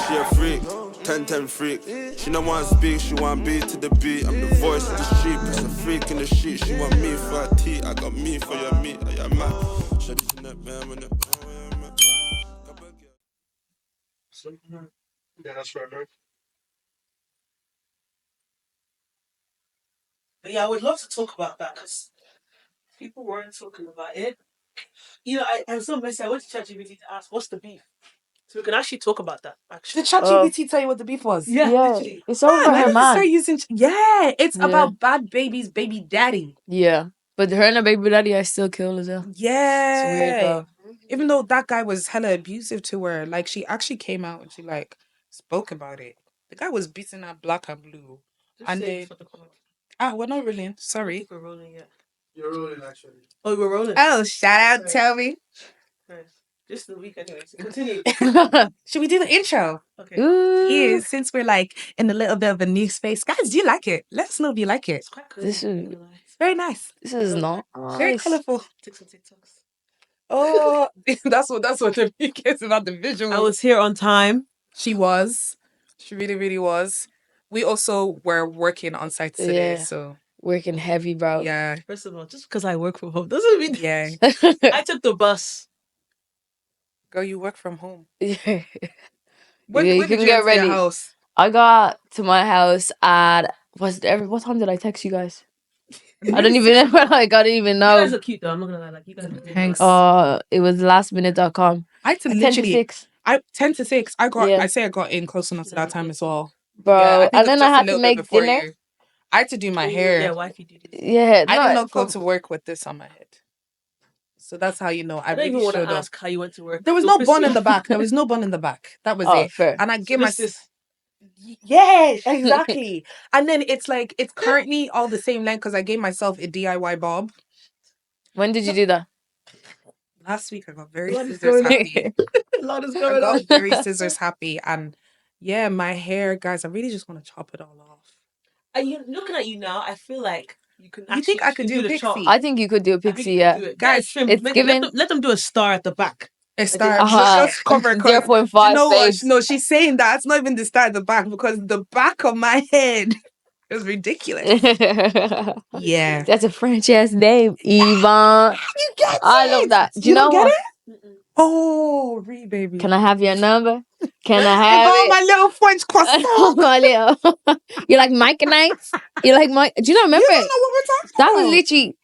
she a freak, 10-10 freak. She don't want to speak, she want beat to the beat. I'm the voice of the street, plus a freak in the sheet. She want me for her tea, I got me for your meat. I am mad. Shut it in that man when Yeah, that's right, man. But yeah, I would love to talk about that because people weren't talking about it. You know, I'm so messy. I went to ChatGPT to ask, what's the beef? So we can actually talk about that, actually. Did ChatGPT tell you what the beef was? Yeah, literally. It's over Man, I her need to man. start using. Yeah, it's Yeah. about Bad Baby's baby daddy. Yeah, but her and her baby daddy are still cool as well. Yeah. It's weird though. Even though that guy was hella abusive to her, like she actually came out and she like spoke about it. The guy was beating her black and blue. Just And say they it for the comment. we're not rolling. I Sorry. think we're rolling yet. You're rolling, actually. Oh, we're rolling. Oh, shout out, Nice. Toby. Nice. Just the week anyway. So continue. Should we do the intro? Okay. Ooh, Yeah, since we're like in a little bit of a new space. Guys, do you like it? Let us know if you like it. It's quite cozy. This I'm is- not gonna lie. It's very nice. this is not Very nice. colourful. Take some TikToks. Oh, that's what the peak is about the visual. I was here on time. She was. She really, really was. We also were working on site today, Yeah. so Working heavy, bro. yeah. First of all, just because I work from home doesn't mean Yeah. I took the bus. Girl, you work from home. Yeah, When you did can you get enter your ready. house? I got to my house at what time did I text you guys? I don't even know. I didn't even You know. guys are cute though. I'm not gonna lie. Like you guys are good. Thanks. It was lastminute.com. I had to At 10 to literally 6. 10 to 6. I Yeah. got in close enough to that time as well. Bro, Yeah, I think and it was then I just a had to little bit make before dinner. you. I had to do my Oh, hair. Yeah, wifey do this. Yeah, I did not go from- to work with this on my head. So that's how you know I I don't really even want showed to up. ask how you went to work. There was So no bun in Chrissy- the back. There was no bun in the back. That was Oh, it. fair. And I So gave my this is Yes, exactly. And then it's like it's currently all the same length because I gave myself a DIY bob. When did you do that? Last week I got very What is scissors going on? happy. a lot is I going got on. very scissors happy. And yeah, my hair, guys, I really just want to chop it all off. Are you looking at you now? I feel like you can. You think I could do the chop. pixie? I think you could do a I think pixie, you yeah. can do it. Guys, trim. it's Let given- them do a star at the back. A star. Uh-huh. Just cover 'cause 0.5 you know what? face. No, she's saying that. It's not even the star at the back because the back of my head is ridiculous. Yeah. That's a French ass name, Yvonne. You get I it. love that. Do You you don't know get what? it? Oh, baby. Can I have your number? Can I have Oh, it? my little French croissant. My little- you like Mike and Ice? You like Mike? Do you not remember? You don't know what we're talking That about. was literally.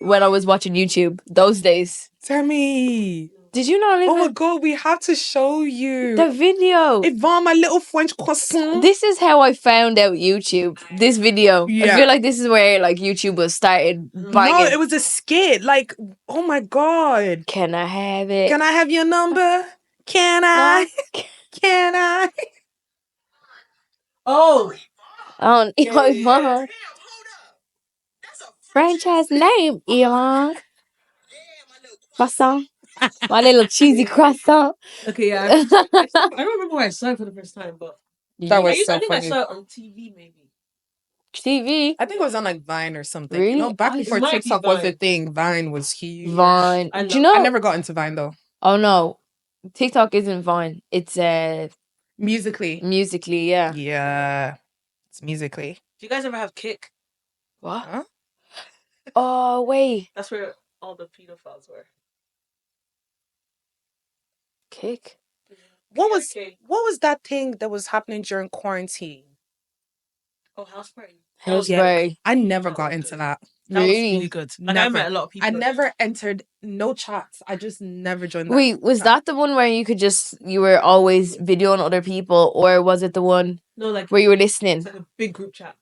When I was watching YouTube those days. Tammy. Did you not Oh my even God, we have to show you. the video? Yvonne, my little French croissant. This is how I found out YouTube. This video. Yeah. I feel like this is where like YouTube was started No, banging. it was a skit. Like, oh my God. Can I have it? Can I have your number? Can I? Can I? Oh, On Yeah. Yvonne. Franchise name, Yvonne. Croissant. My little cheesy croissant. okay. Yeah. I don't remember where I saw it for the first time, but That was I so think I funny. saw it on TV maybe. TV. I think it was on like Vine or something. Really? You know, back Oh, it before might be TikTok was a Vine. thing, Vine was huge. Vine. I Do you love- know? I never got into Vine though. Oh no. TikTok isn't Vine. It's Musically. Musically, yeah. Yeah. It's musically. Do you guys ever have Kick? What? Huh? Oh wait. That's where all the pedophiles were. Kick. What was KRK. what was that thing that was happening during quarantine? Oh, House Party. Hillsbury. I never That got was into good. that. That was Really? really good. Like I Never. met a lot of people. I never entered no chats. I just never joined that. Wait, was that the one where you were always videoing other people, or was it the one No, like where you were it's listening? like a big group chat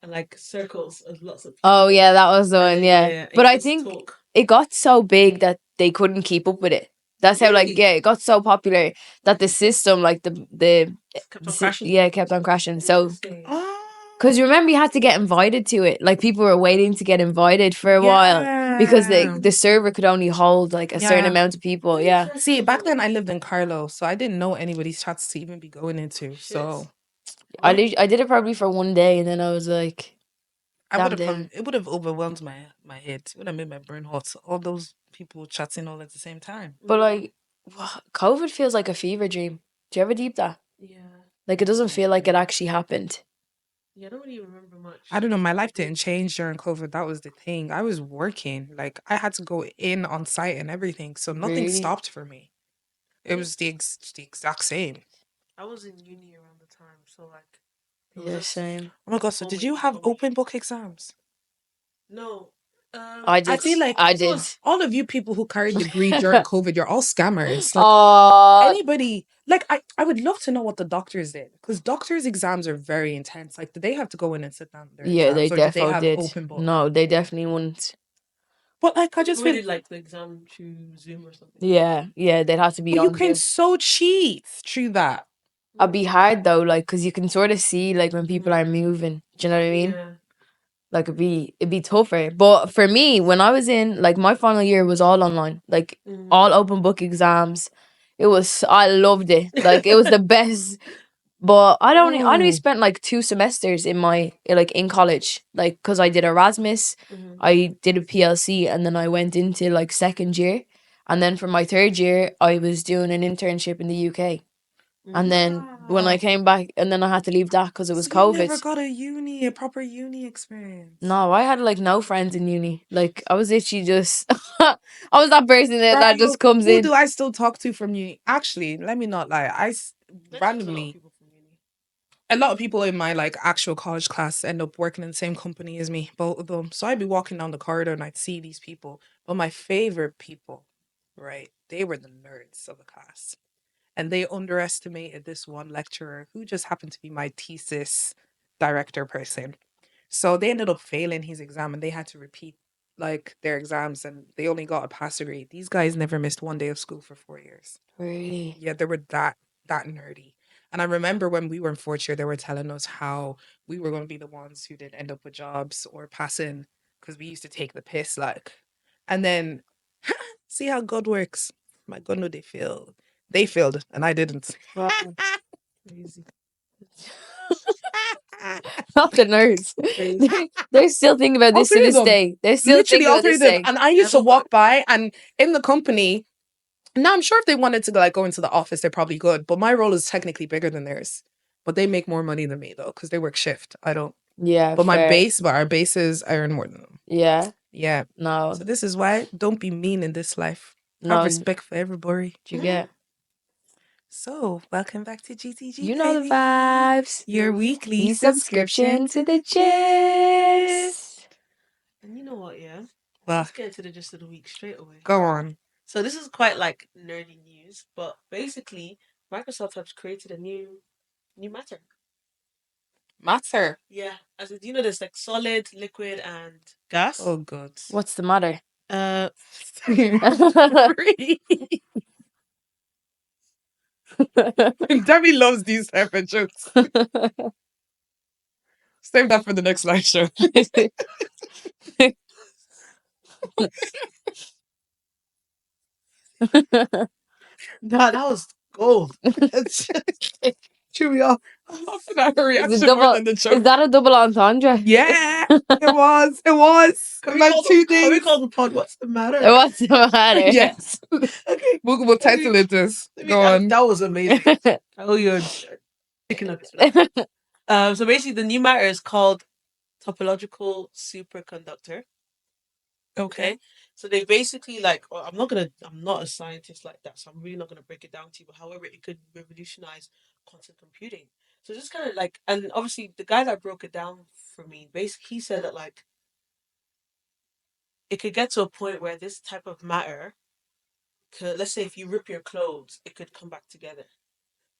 and like circles of lots of people. Oh yeah, that was the And one, then, yeah. and But you I just think talk. it got so big that they couldn't keep up with it. That's how, like, Really? yeah, it got so popular that the system, like the Kept on crashing. yeah, kept on crashing. So, Interesting. Ah, because you remember you had to get invited to it, like people were waiting to get invited for a while because the server could only hold like a certain Yeah. amount of people. Yeah, See, back then I lived in Carlo, so I didn't know anybody's chats to even be going into. So I did it probably for one day, and then I was like, I would Damn, have it would have overwhelmed my head. It would have made my brain hot. All those people chatting all at the same time. but like, COVID feels like a fever dream. Do you ever deep that? Yeah. Like, it doesn't feel like it actually happened. Yeah, I don't really remember much. I don't know. My life didn't change during COVID. That was the thing. I was working. Like, I had to go in on site and everything. So nothing Really? stopped for me. It was the exact same. I was in uni around the time, so like it was Yeah, just same. Oh my God. So all did my you have people. open book exams? No. I did. I feel like I did. all of you people who carried degree during COVID, you're all scammers. Like, Oh, anybody, like, I would love to know what the doctors did, because doctors' exams are very intense. Like, did they have to go in and sit down their yeah, they exams, or did they defo have did. open book? No, they definitely wouldn't. But like, I They just probably feel did like the exam through Zoom or something. Yeah, they'd have to be but you on can Zoom. so cheat through that. It'd be hard though, like, cause you can sort of see like when people are moving. Do you know what I mean? Yeah. Like it'd be tougher. But for me, when I was in like my final year was all online, like all open book exams. I loved it. Like it was the best. But I only spent like 2 semesters in my like in college, like cause I did Erasmus, I did a PLC, and then I went into like second year, and then for my third year I was doing an internship in the UK. And then when I came back, and then I had to leave that because it was So you never COVID. got a proper uni experience. No, I had like no friends in uni. Like I was literally just, I was that person that just comes Who in. do I still talk to from uni? Actually, let me not lie. Randomly, a lot of people in my like actual college class end up working in the same company as me, both of them. So I'd be walking down the corridor and I'd see these people. But my favorite people, right? They were the nerds of the class. And they underestimated this one lecturer who just happened to be my thesis director person. So they ended up failing his exam and they had to repeat like their exams, and they only got a pass grade. These guys never missed one day of school for 4 years. Really? Yeah, they were that nerdy. And I remember when we were in fourth year, they were telling us how we were going to be the ones who didn't end up with jobs or passing because we used to take the piss, like. And then see how God works. My God, no, they failed. They failed, and I didn't. Wow. Crazy. Not the nerds. They're still thinking about All this to three of this them. day. They're still Literally thinking all about three this of them. day. And I used to walk by, and in the company, now I'm sure if they wanted to like go into the office, they probably could. But my role is technically bigger than theirs. But they make more money than me though, because they work shift. I don't. Yeah, But fair. our bases, I earn more than them. Yeah. Yeah. No. So this is why don't be mean in this life. Have No. respect for everybody. Do you get? So welcome back to GTG. You know the baby. vibes. Your weekly Your subscription to the gist. And you know what, yeah? Well, Let's get into the gist of the week straight away. go on. So this is quite like nerdy news, but basically Microsoft has created a new matter. Matter. Yeah. As in, you know, there's like solid, liquid, and gas. Oh god. What's the matter? Debbie loves these type of jokes. Save that for the next live show. that was gold. Chew me off. I'm laughing at her Is reaction it more than the is joke. that a double entendre? Yeah, it was. It was. Can It meant two we things. call the pod What's the Matter? What's the matter? Yes. Okay. We'll title it this. Go on. That was amazing. Oh, you're picking up. So basically, the new matter is called topological superconductor. Okay. So they basically like, I'm not a scientist like that, so I'm really not gonna break it down to you. But however, it could revolutionize quantum computing. So just kind of like, and obviously the guy that broke it down for me, basically he said that like it could get to a point where this type of matter could, let's say if you rip your clothes, it could come back together.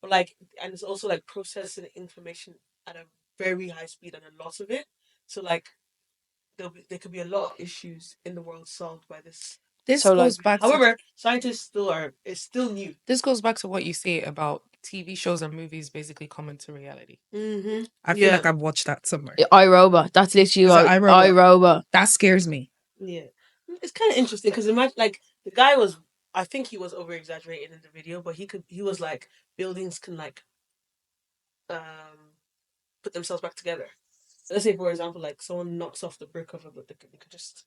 But like, and it's also like processing information at a very high speed and a lot of it. So like there could be a lot of issues in the world solved by this. This So, goes like, back. However, scientists it's still new. This goes back to what you say about TV shows and movies basically coming to reality. Mm-hmm. I feel like I've watched that somewhere. iRobot. That's literally Is it what iRobot? iRobot. That scares me. Yeah, it's kind of interesting because imagine like the guy was. I think he was over exaggerating in the video, but he was like buildings can like put themselves back together. Let's say for example, like someone knocks off the brick of it, but they could just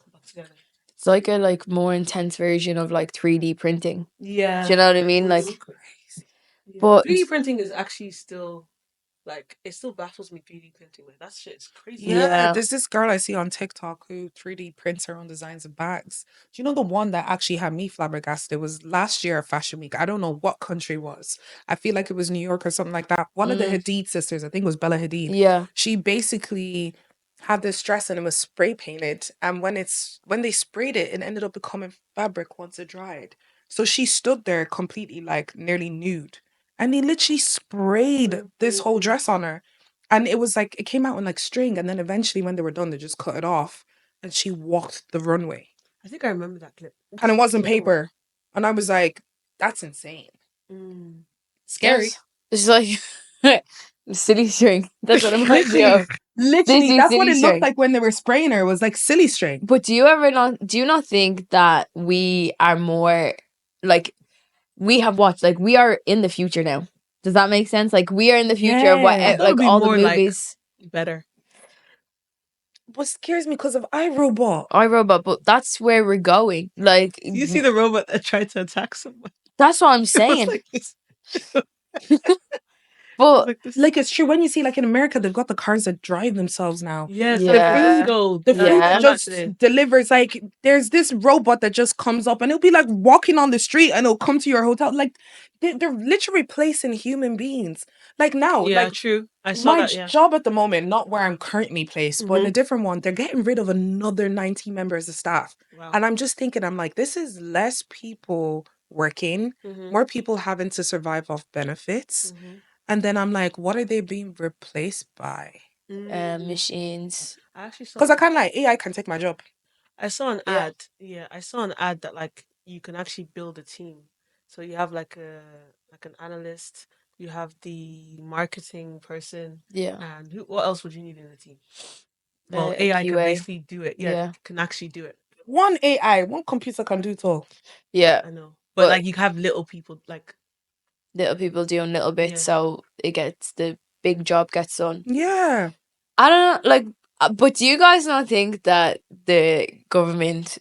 come back together. It's like a more intense version of like 3D printing. Yeah. Do you know what I mean? Like, Crazy. But 3D printing is actually still like it still baffles me. 3D printing, like that shit is crazy. Yeah, there's this girl I see on TikTok who 3D prints her own designs of bags. Do you know the one that actually had me flabbergasted? It was last year at Fashion Week. I don't know what country it was. I feel like it was New York or something like that. One of the Hadid sisters, I think it was Bella Hadid. yeah, She basically had this dress and it was spray painted. And when they sprayed it, it ended up becoming fabric once it dried. So she stood there completely like nearly nude. And they literally sprayed this whole dress on her. And it was like, it came out in like string. And then eventually, when they were done, they just cut it off. And she walked the runway. I think I remember that clip. And it wasn't So cool. paper. And I was like, that's insane. Mm. Scary. It's like silly string. That's what it reminds me of. Literally, that's what silly it string. looked like when they were spraying her. It was like silly string. But do you not think that we are more like we have watched like we are in the future now? Does that make sense? Like we are in the future of what Yeah. That would like be all the more, like, movies. better. What scares me because of iRobot. iRobot, but that's where we're going. Like You see the robot that tried to attack someone. that's what I'm It was saying. like this. But Like this. Like, it's true. When you see, like, in America, they've got the cars that drive themselves now. Yes, Yeah. like Frisco. The food Yeah. just delivers. Like, there's this robot that just comes up and it'll be like walking on the street and it'll come to your hotel. Like, they're literally replacing human beings. Like, now, Yeah, like, true. I saw my that. Yeah. job at the moment, not where I'm currently placed, but in a different one, they're getting rid of another 90 members of staff. Wow. And I'm just thinking, I'm like, this is less people working, more people having to survive off benefits. And then I'm like, what are they being replaced by? machines. I actually saw. Because I kind of like AI can take my job. I saw an Yeah. ad. Yeah, I saw an ad that like you can actually build a team. So you have like an analyst. You have the marketing person. Yeah. And what else would you need in a team? A Well, AI can QA. basically do it. Yeah, Yeah. can actually do it. One AI, one computer can do it all. Yeah. I know, But- but like you have little people like Little people doing little bits, Yeah. so it gets the big job gets done. Yeah. I don't know, like, but do you guys not think that the government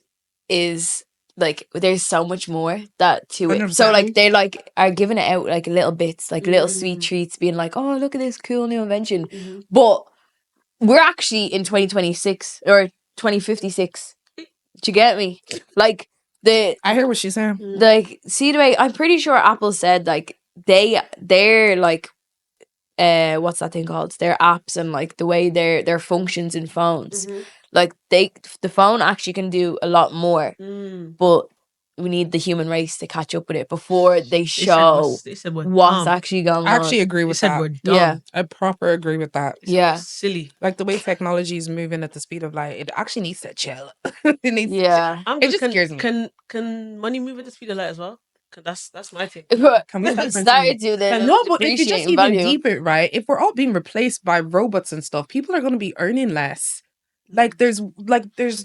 is like there's so much more that to it? So 100%. like they like are giving it out like little bits, like little sweet Mm. treats, being like, oh look at this cool new invention. Mhm. But we're actually in 2026 or 2056. Do you get me? Like I hear what she's saying. like see the way I'm pretty sure Apple said like they're like what's that thing called? Their apps and like the way their functions in phones. Like the phone actually can do a lot more, but we need the human race to catch up with it before they show They said we're what's dumb. actually going I on. actually agree They with said that. we're dumb. Yeah. I proper agree with that. They said we're Yeah. silly. Like the way technology is moving at the speed of light, it actually needs to chill. It needs to chill. Yeah. It just scares me. Can money move at the speed of light as well? 'Cause that's my thing. Can we start Started to then No, but if you just depreciating even value. deep it, right? If we're all being replaced by robots and stuff, people are going to be earning less. Like there's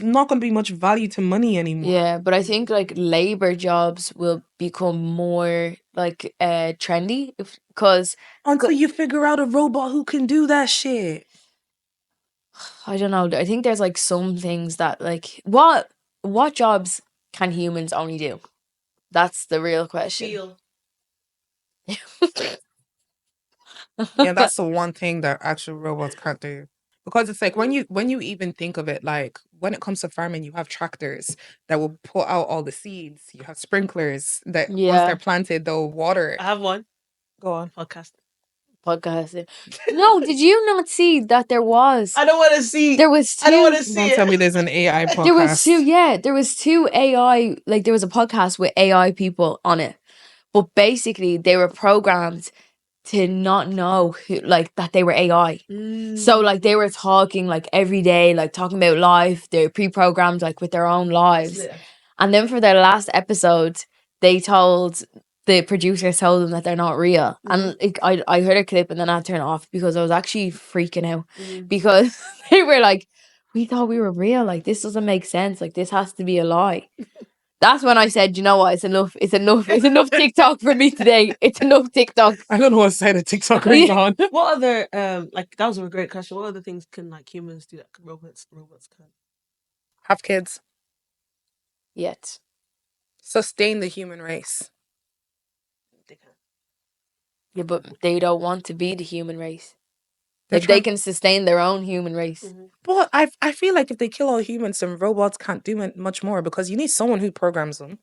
not going to be much value to money anymore. Yeah, but I think like labor jobs will become more like trendy because Until you figure out a robot who can do that shit. I don't know. I think there's like some things that like what jobs can humans only do? That's the real question. Feel. Yeah, that's the one thing that actual robots can't do. Because it's like when you even think of it, like when it comes to farming, you have tractors that will put out all the seeds. You have sprinklers that once Yeah. they're planted, they'll water it. I have one Go on. podcast. Podcast. No, did you not see that there was? I don't want to see. There was two. I don't want to see Don't it. tell me there's an AI podcast. There was two. Yeah, there was two AI. Like there was a podcast with AI people on it, but basically they were programmed to not know who, like that they were AI. So like they were talking like every day, like talking about life. They're pre-programmed like with their own lives. And then for their last episode, the producers told them that they're not real. And I heard a clip and then I turned it off because I was actually freaking out because they were like, we thought we were real. Like this doesn't make sense. Like this has to be a lie. That's when I said, you know what? It's enough. It's enough TikTok for me today. It's enough TikTok. I don't know what side of TikTok are you on. What other like that was a great question. What other things can like humans do that robots can't? Have kids. Yet. Sustain the human race. They can't. Yeah, but they don't want to be the human race. They're Like they trying, can sustain their own human race. but I feel like if they kill all humans, then robots can't do much more because you need someone who programs them,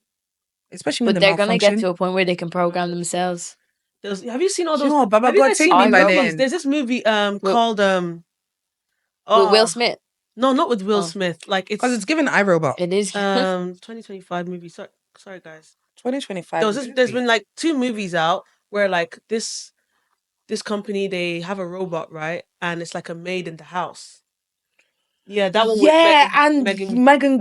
especially when But they they're gonna get malfunction. to a point where they can program themselves. Have you seen all Do you those? know what, Baba Have you God, guys take seen me the I by the Robot. movies? end. There's this movie Will, called with Will oh Smith. no, not with Will Oh. Smith. Like Because it's it's given iRobot. It is. 2025 movie. Sorry guys. 2025. There's been like 2 movies out where like this company, they have a robot, right? And it's like a maid in the house. Yeah, that one with Yeah, and Megan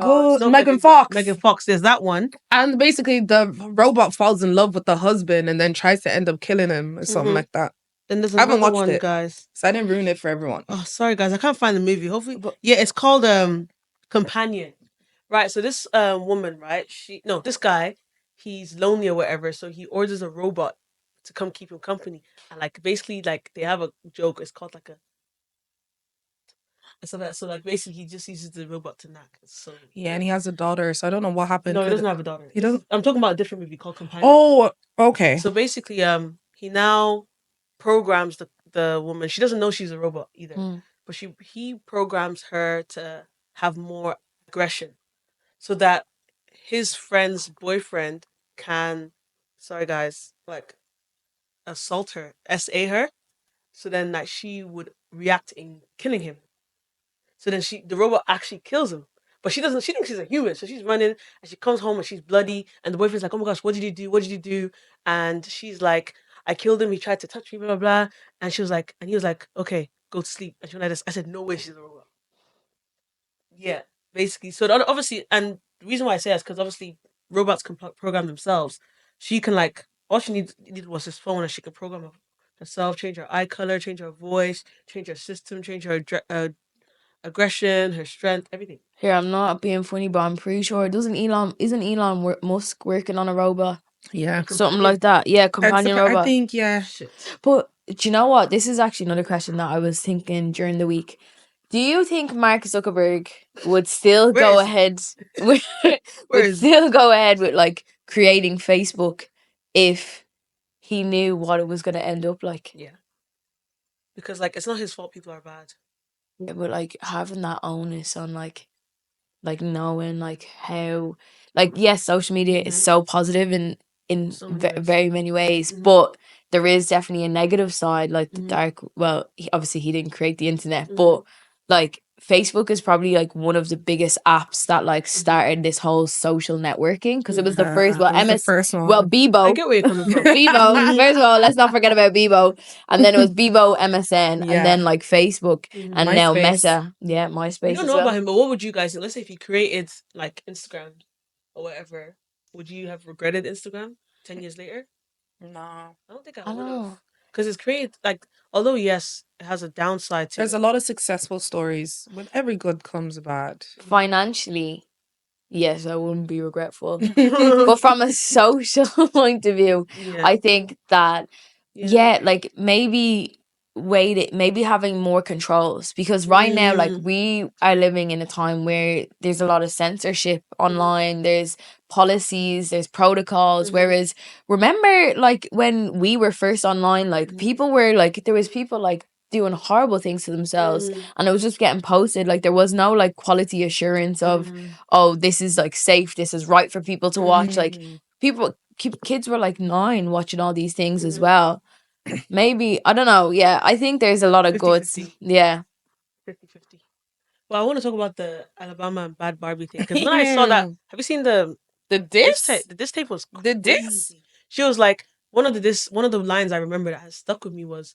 Fox. Megan Fox. There's that one. And basically, the robot falls in love with the husband and then tries to end up killing him or something like that. Then there's I haven't another watched one, it, guys. so I didn't ruin it for everyone. Oh, sorry guys, I can't find the movie. Hopefully, yeah, it's called Companion. Right. So this woman, right? This guy, he's lonely or whatever, so he orders a robot to come keep him company. And like basically like they have a joke, it's called like a so like basically he just uses the robot to knock. So Yeah, and he has a daughter, so I don't know what happened. no, he doesn't have a daughter. He doesn't. I'm talking about a different movie called Companion. Oh, okay. So basically, he now programs the woman. She doesn't know she's a robot either, but he programs her to have more aggression, so that his friend's boyfriend can, sorry guys, like assault her, SA her. So then like she would react in killing him. So then the robot actually kills him. But she doesn't, she thinks she's a human. So she's running and she comes home and she's bloody. And the boyfriend's like, oh my gosh, what did you do? What did you do? And she's like, I killed him. He tried to touch me, blah, blah, blah. And she was like, and he was like, okay, go to sleep. And she went like this. I said, no way she's a robot. Yeah, basically. So obviously, and the reason why I say that is because obviously robots can program themselves. She can like, all she needed was his phone and she could program herself, change her eye color, change her voice, change her system, change her aggression, her strength, everything. Here, I'm not being funny, but I'm pretty sure isn't Elon Musk working on a robot? Yeah, Something like that. Yeah, companion robot. I think, yeah. Shit. But do you know what? This is actually another question that I was thinking during the week. Do you think Mark Zuckerberg would still go ahead with like creating Facebook if he knew what it was going to end up like? Yeah. Because like it's not his fault people are bad. Yeah, but like having that onus on like knowing like how like yes, social media is so positive in So many ways. very many ways, but there is definitely a negative side, like the dark. Well, obviously he didn't create the internet, but like Facebook is probably like one of the biggest apps that like started this whole social networking because it was the first. Well, it was the first one. Well, Bebo. I get where you're coming from. Bebo. First of all, let's not forget about Bebo, and then it was Bebo, MSN, and then like Facebook, and now MySpace. Meta. Yeah, MySpace. We don't know about him, but what would you guys think? Let's say if he created like Instagram or whatever, would you have regretted Instagram 10 years later? No. I don't think I I would know. have. Because it's created, like, although yes, it has a downside to There's it. a lot of successful stories. With every good comes a bad. Financially, yes, I wouldn't be regretful. But from a social point of view, I think that like maybe maybe having more controls, because right now like we are living in a time where there's a lot of censorship online, there's policies, there's protocols, whereas remember like when we were first online, like people were like there was people like doing horrible things to themselves and it was just getting posted, like there was no like quality assurance of oh, this is like safe, this is right for people to watch. Like kids were like 9 watching all these things as well. Maybe, I don't know. Yeah, I think there's a lot of 50-50. goods. Yeah. 50-50. Well, I want to talk about the Alabama and Bad Barbie thing. Because when I saw that, have you seen the diss tape? The diss tape was the diss. crazy. She was like, one of the lines I remember that has stuck with me was,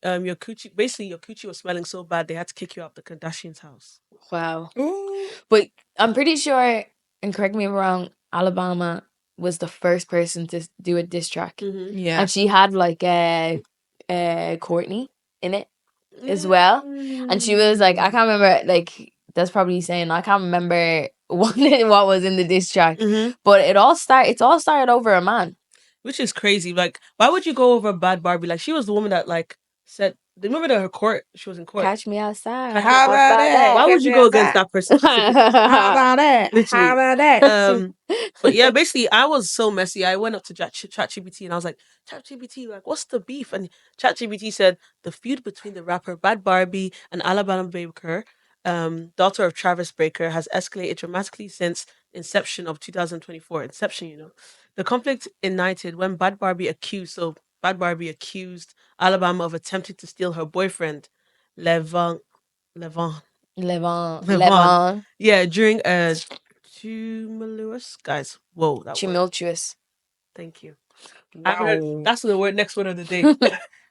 your coochie was smelling so bad they had to kick you out the Kardashians' house. Wow. Ooh. But I'm pretty sure, and correct me if I'm wrong, Alabama was the first person to do a diss track. Yeah. And she had like Courtney in it as well. And she was like, I can't remember, like, that's probably saying, I can't remember what was in the diss track. But it's all started over a man. Which is crazy. Like, why would you go over Bad Barbie? Like, she was the woman that, like, said Remember that her court? She was in court. Catch me outside. How about that? Why would you go against that person specifically? How about that? Literally. How about that? But yeah, basically, I was so messy. I went up to ChatGPT and I was like, ChatGPT, like, what's the beef? And ChatGPT said the feud between the rapper Bad Barbie and Alabama Baker, daughter of Travis Baker, has escalated dramatically since inception of 2024. Inception. The conflict ignited when Bad Barbie accused Alabama of attempting to steal her boyfriend, Levon. Levon. Levon. Yeah, during a tumultuous, guys. Whoa, that word. Tumultuous. Thank you. Wow. That's the word. Next word of the day.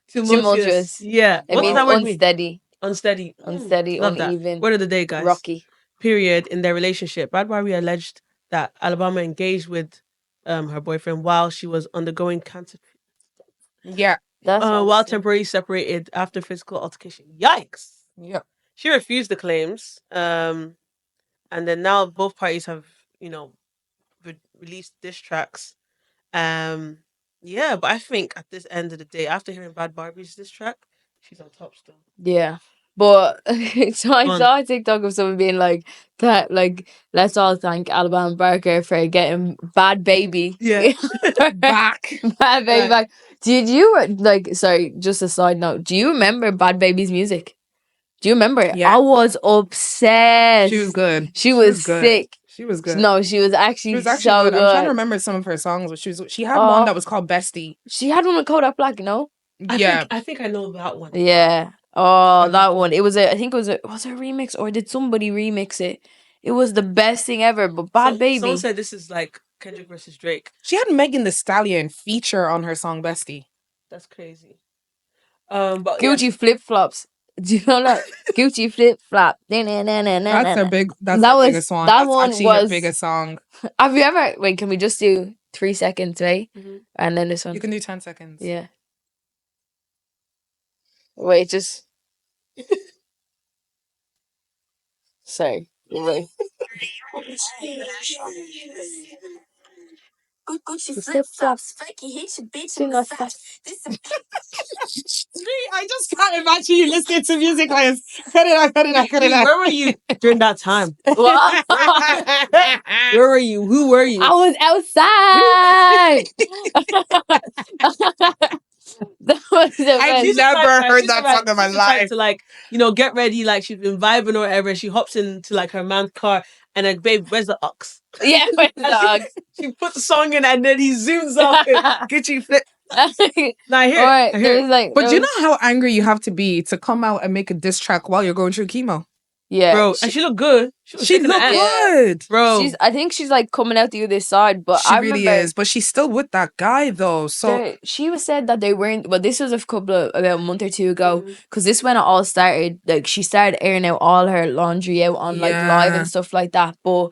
Tumultuous. Yeah. It What does means that word mean? unsteady. Unsteady. Unsteady, Love that. uneven. Word of the day, guys. Rocky. Period. In their relationship, Bad Barbie alleged that Alabama engaged with her boyfriend while she was undergoing cancer. Yeah. That's while temporarily separated after physical altercation. Yikes. Yeah. She refused the claims. And then now both parties have, released diss tracks. Yeah, but I think at this end of the day, after hearing Bad Barbie's diss track, she's on top still. Yeah. But so I Fun. saw a TikTok of someone being like that, like, let's all thank Alabama Barker for getting Bad Baby. Yeah. Back. Bad Baby back. Did you sorry, just a side note, do you remember Bad Baby's music? Do you remember it? Yeah. I was obsessed. She was good. She was good. sick. She was good. No, she was actually, so good. good. I'm trying to remember some of her songs, but she had one that was called Bestie. She had one with Kodak Black, you know? I think I know that one. Yeah. Oh, that one. It was I think it was a remix, or did somebody remix it? It was the best thing ever. But Bad Baby. Someone said this is like Kendrick versus Drake. She had Megan Thee Stallion feature on her song Bestie. That's crazy. But Gucci Flip Flops. Do you know that? Gucci Flip Flop. That's her big. That's That her was- biggest one. that That's one actually her was- biggest song. Have you ever? Wait, can we just do 3 seconds, right? Mhm. And then this one. You can do 10 seconds. Yeah. Wait, just. Sorry. Wait. Gucci flip flops, Frankie hit your bitch in the face. This a I just can't imagine you listening to music like this. Cut it out. Where were you during that time? What? Where were you? Who were you? I was outside. That was the I've best. never heard that She's song in my she's the type life. to get ready, like she's been vibing or whatever. She hops into like her man's car and like, babe, where's the ox? Yeah, with the dogs. She put the song in and then he zooms off it. Gucci flip. Now I hear Alright, it. I hear there's it. like, But do you know how angry you have to be to come out and make a diss track while you're going through chemo? yeah, Bro, and she looked good. Was She shaking her looked ass. good. Bro. I think she's like coming out the other side, but She I really remember is. But she's still with that guy though. So she was said that they weren't. Well, this was about a month or two ago, Mhm. because this when it all started. Like, she started airing out all her laundry out on like live Yeah. and stuff like that. But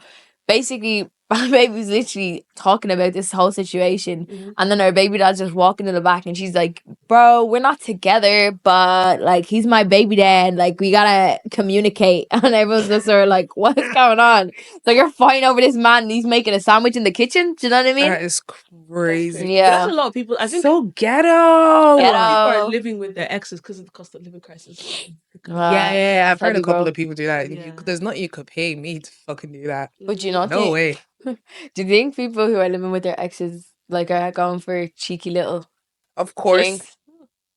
basically, my baby was literally talking about this whole situation, Mhm. and then her baby dad's just walking in the back, and she's like, "Bro, we're not together, but like he's my baby dad. Like, we gotta communicate." And everyone's just sort of like, "What's going on?" So you're fighting over this man, and he's making a sandwich in the kitchen. Do you know what I mean? that is crazy. Yeah. That's a lot of people. I think So ghetto. a lot of people are Ghetto. living with their exes because of the cost of living crisis. Yeah. I've heard Sadly, a couple bro. of people do that. Yeah. There's nothing you could pay me to fucking do that. But you not No think, way. do you think people who are living with their exes like are going for cheeky little Of course. drinks?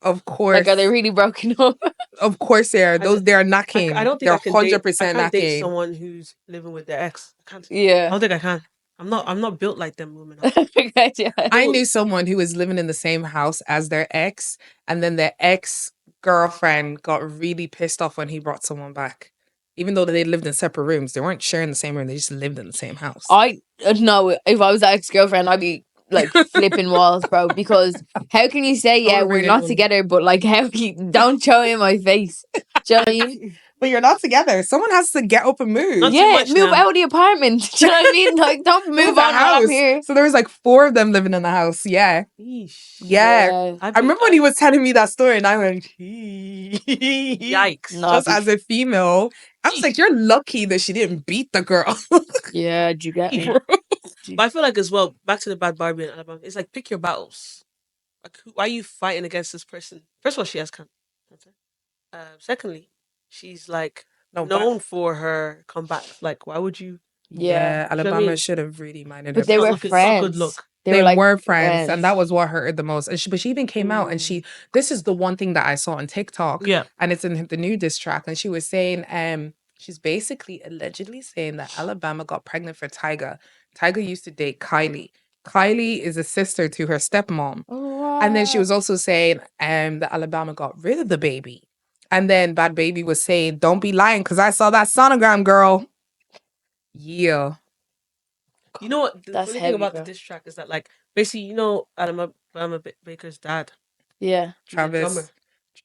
Of course. Like, are they really broken up? Of course they are. They are knocking. I don't think They're I can date. I 100% can't date knocking. someone who's living with their ex. I can't. I Yeah. don't think I can. I'm not built like them women. Yeah. I knew someone who was living in the same house as their ex, and then their ex girlfriend got really pissed off when he brought someone back. Even though they lived in separate rooms, they weren't sharing the same room. They just lived in the same house. I no. If I was that ex-girlfriend, I'd be like flipping walls, bro. Because how can you say, yeah, we're Overrated not woman. together, but like, how you don't show it in my face? Do you know what I mean? But you're not together. Someone has to get up and move. Not too Yeah, much move now. out of the apartment. Do you know what I mean? Like, don't Move move the on while I'm here. So there was like 4 of them living in the house. Yeah. Yeesh. Yeah. I remember when he was telling me that story and I went, Yikes. No. just as a female. I was like, you're lucky that she didn't beat the girl. Yeah, do you get me? But I feel like as well, back to the Bad Barbie and Alabama, it's like pick your battles. Like, why are you fighting against this person? First of all, she has cancer. Secondly, she's like No, known for her comebacks. Like, why would you? yeah, I Alabama mean? should have really minded her But they were It's not a good friends. look. They They were like were friends, and that friends. was what hurt the most. And but she even came out and this is the one thing that I saw on TikTok, Yeah. and it's in the new diss track, and she was saying, she's basically allegedly saying that Alabama got pregnant for Tyga. Tyga used to date Kylie. Kylie is a sister to her stepmom. Oh, And then she wow. was also saying that Alabama got rid of the baby. And then Bad Baby was saying, don't be lying, because I saw that sonogram, girl. Yeah. You know what? The That's funny thing heavy, about the bro. diss track is that, like, basically, you know, Alabama Baker's dad. Yeah. He's a drummer. Travis.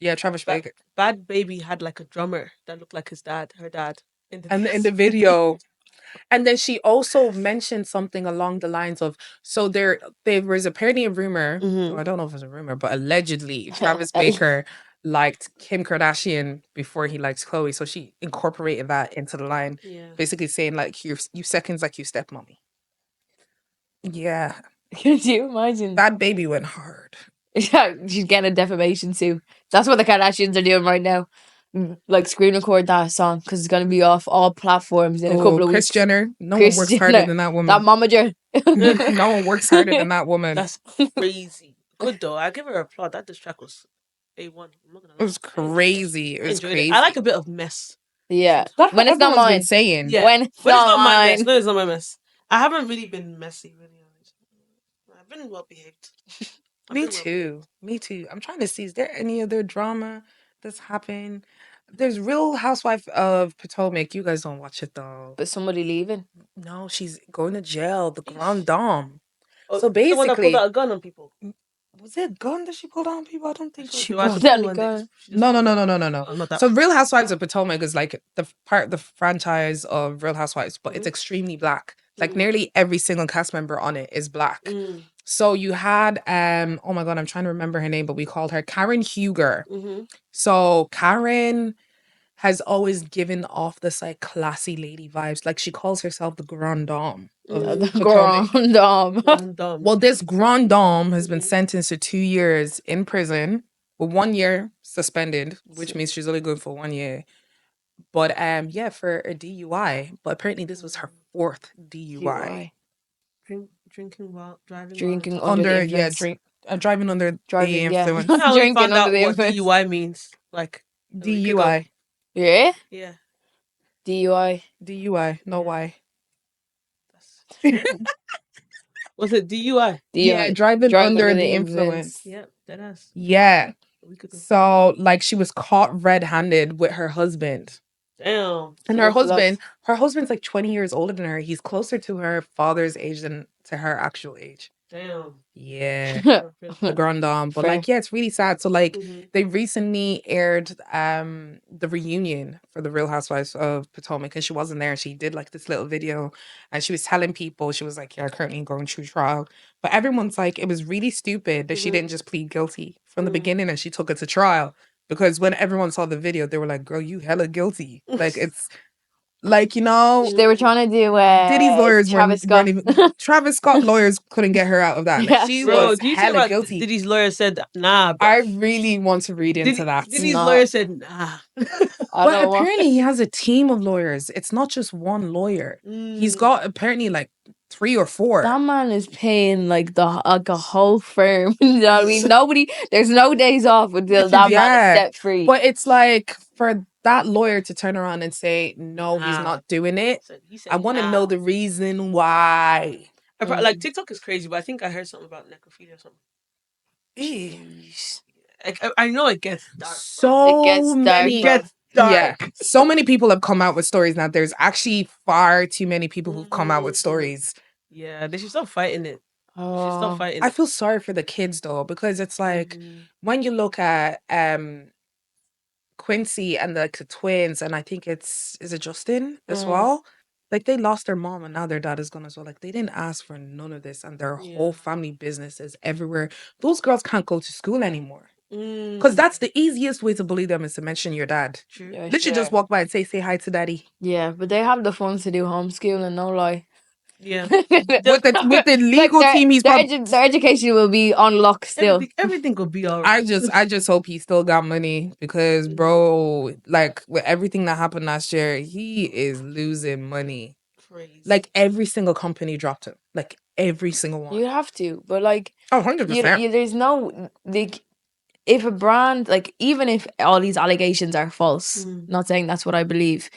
Yeah, Travis Baker. Bad Baby had like a drummer that looked like his dad, her dad, in the And in the video. And then she also mentioned something along the lines of, so there was apparently a rumor, Mhm. or I don't know if it's a rumor, but allegedly Travis Baker liked Kim Kardashian before he liked Chloe. So she incorporated that into the line, Yeah. basically saying like you seconds like you stepmommy. Yeah. Could you imagine? That baby went hard. Yeah, she's getting a defamation suit. That's what the Kardashians are doing right now. Like screen record that song because it's gonna be off all platforms in a couple of Kris weeks. Jenner. No Kris one works harder Jenner, than that that woman. momager. No one works harder than that woman. That's crazy. Good though. I give her applaud. That diss track was A1. I'm not gonna lie. It was crazy. It I was enjoyed crazy. it. I like a bit of mess. Yeah, That's when what it's not everyone's been mine. saying. Yeah. When it's But it's not not my mess. mine. No, it's not my mess. I haven't really been messy, really. I've been well behaved. Me too. Me too. I'm trying to see, is there any other drama that's happened? There's Real Housewife of Potomac. You guys don't watch it though. But somebody leaving. No, she's going to jail. The Grand Dame. Oh, So the one that pulled basically, out a gun on people. was it a gun that she pulled on people? I don't think she She was. was. Deadly gun. No. Oh, not that. So Real Housewives of Potomac is like the franchise of Real Housewives, but it's extremely black. Like nearly every single cast member on it is black. So you had oh my god, I'm trying to remember her name, but we called her Karen Huger. So Karen has always given off this like classy lady vibes. Like she calls herself the Grand Dame of The Potomac. Grand Dame. Well, this Grand Dame has been sentenced to 2 years in prison, with 1 year suspended, which means she's only good for 1 year. But yeah, for a DUI. But apparently this was her 4th DUI. Drinking while driving. Drinking under the influence. Driving under the Driving, yeah. influence. That's how we Drinking found under out the what influence. DUI means. Like a week ago. DUI. Yeah? Yeah. DUI. DUI. No why. Was it DUI? Yeah, driving under the influence. Yeah, that has. Yeah. A week ago. So like she was caught red-handed with her husband. Damn. And her husband's like 20 years older than her. He's closer to her father's age than to her actual age. Damn. Yeah. The Grand Dame. But Fair. like, yeah, it's really sad. So like they recently aired the reunion for the Real Housewives of Potomac, and she wasn't there. She did like this little video and she was telling people, she was like, yeah, currently going through trial. But everyone's like, it was really stupid that she didn't just plead guilty from the beginning and she took it to trial. Because when everyone saw the video, they were like, girl, you hella guilty. Like it's like, you know, They were trying to do Diddy's lawyers Travis Scott. weren't even Travis Scott lawyers couldn't get her out of that. Like, Yeah. she Bro, was do you see hella about guilty. Diddy's lawyer said, nah, bro. I really want to read into that. Diddy's Nah. lawyer said, nah. But apparently he has a team of lawyers. It's not just one lawyer. He's got apparently like 3 or 4. That man is paying like a whole firm. You know what I mean? There's no days off until that man is set free. But it's like for that lawyer to turn around and say, no, he's not doing it. He said, I want to know the reason why. Like TikTok is crazy, but I think I heard something about necrophilia or something. I know it gets dark. It gets dark. Yeah, so many people have come out with stories now. There's actually far too many people who've come out with stories. Yeah, they should stop fighting it. Stop fighting I it. feel sorry for the kids though, because it's like when you look at Quincy and the twins, and I think is it Justin as well? Like they lost their mom and now their dad is gone as well. Like they didn't ask for none of this, and their whole family business is everywhere. Those girls can't go to school anymore. Because that's the easiest way to bully them, is to mention your dad. True. Yeah, Literally just walk by and say hi to daddy. Yeah, but they have the funds to do homeschooling, no lie. Yeah. with the legal team he's their education will be on lock still. Everything could be alright. I just hope he still got money because bro, like with everything that happened last year, he is losing money. Crazy. Like every single company dropped him. Like every single one. You have to, but like, 100%. there's no like, if a brand, like, even if all these allegations are false, not saying that's what I believe,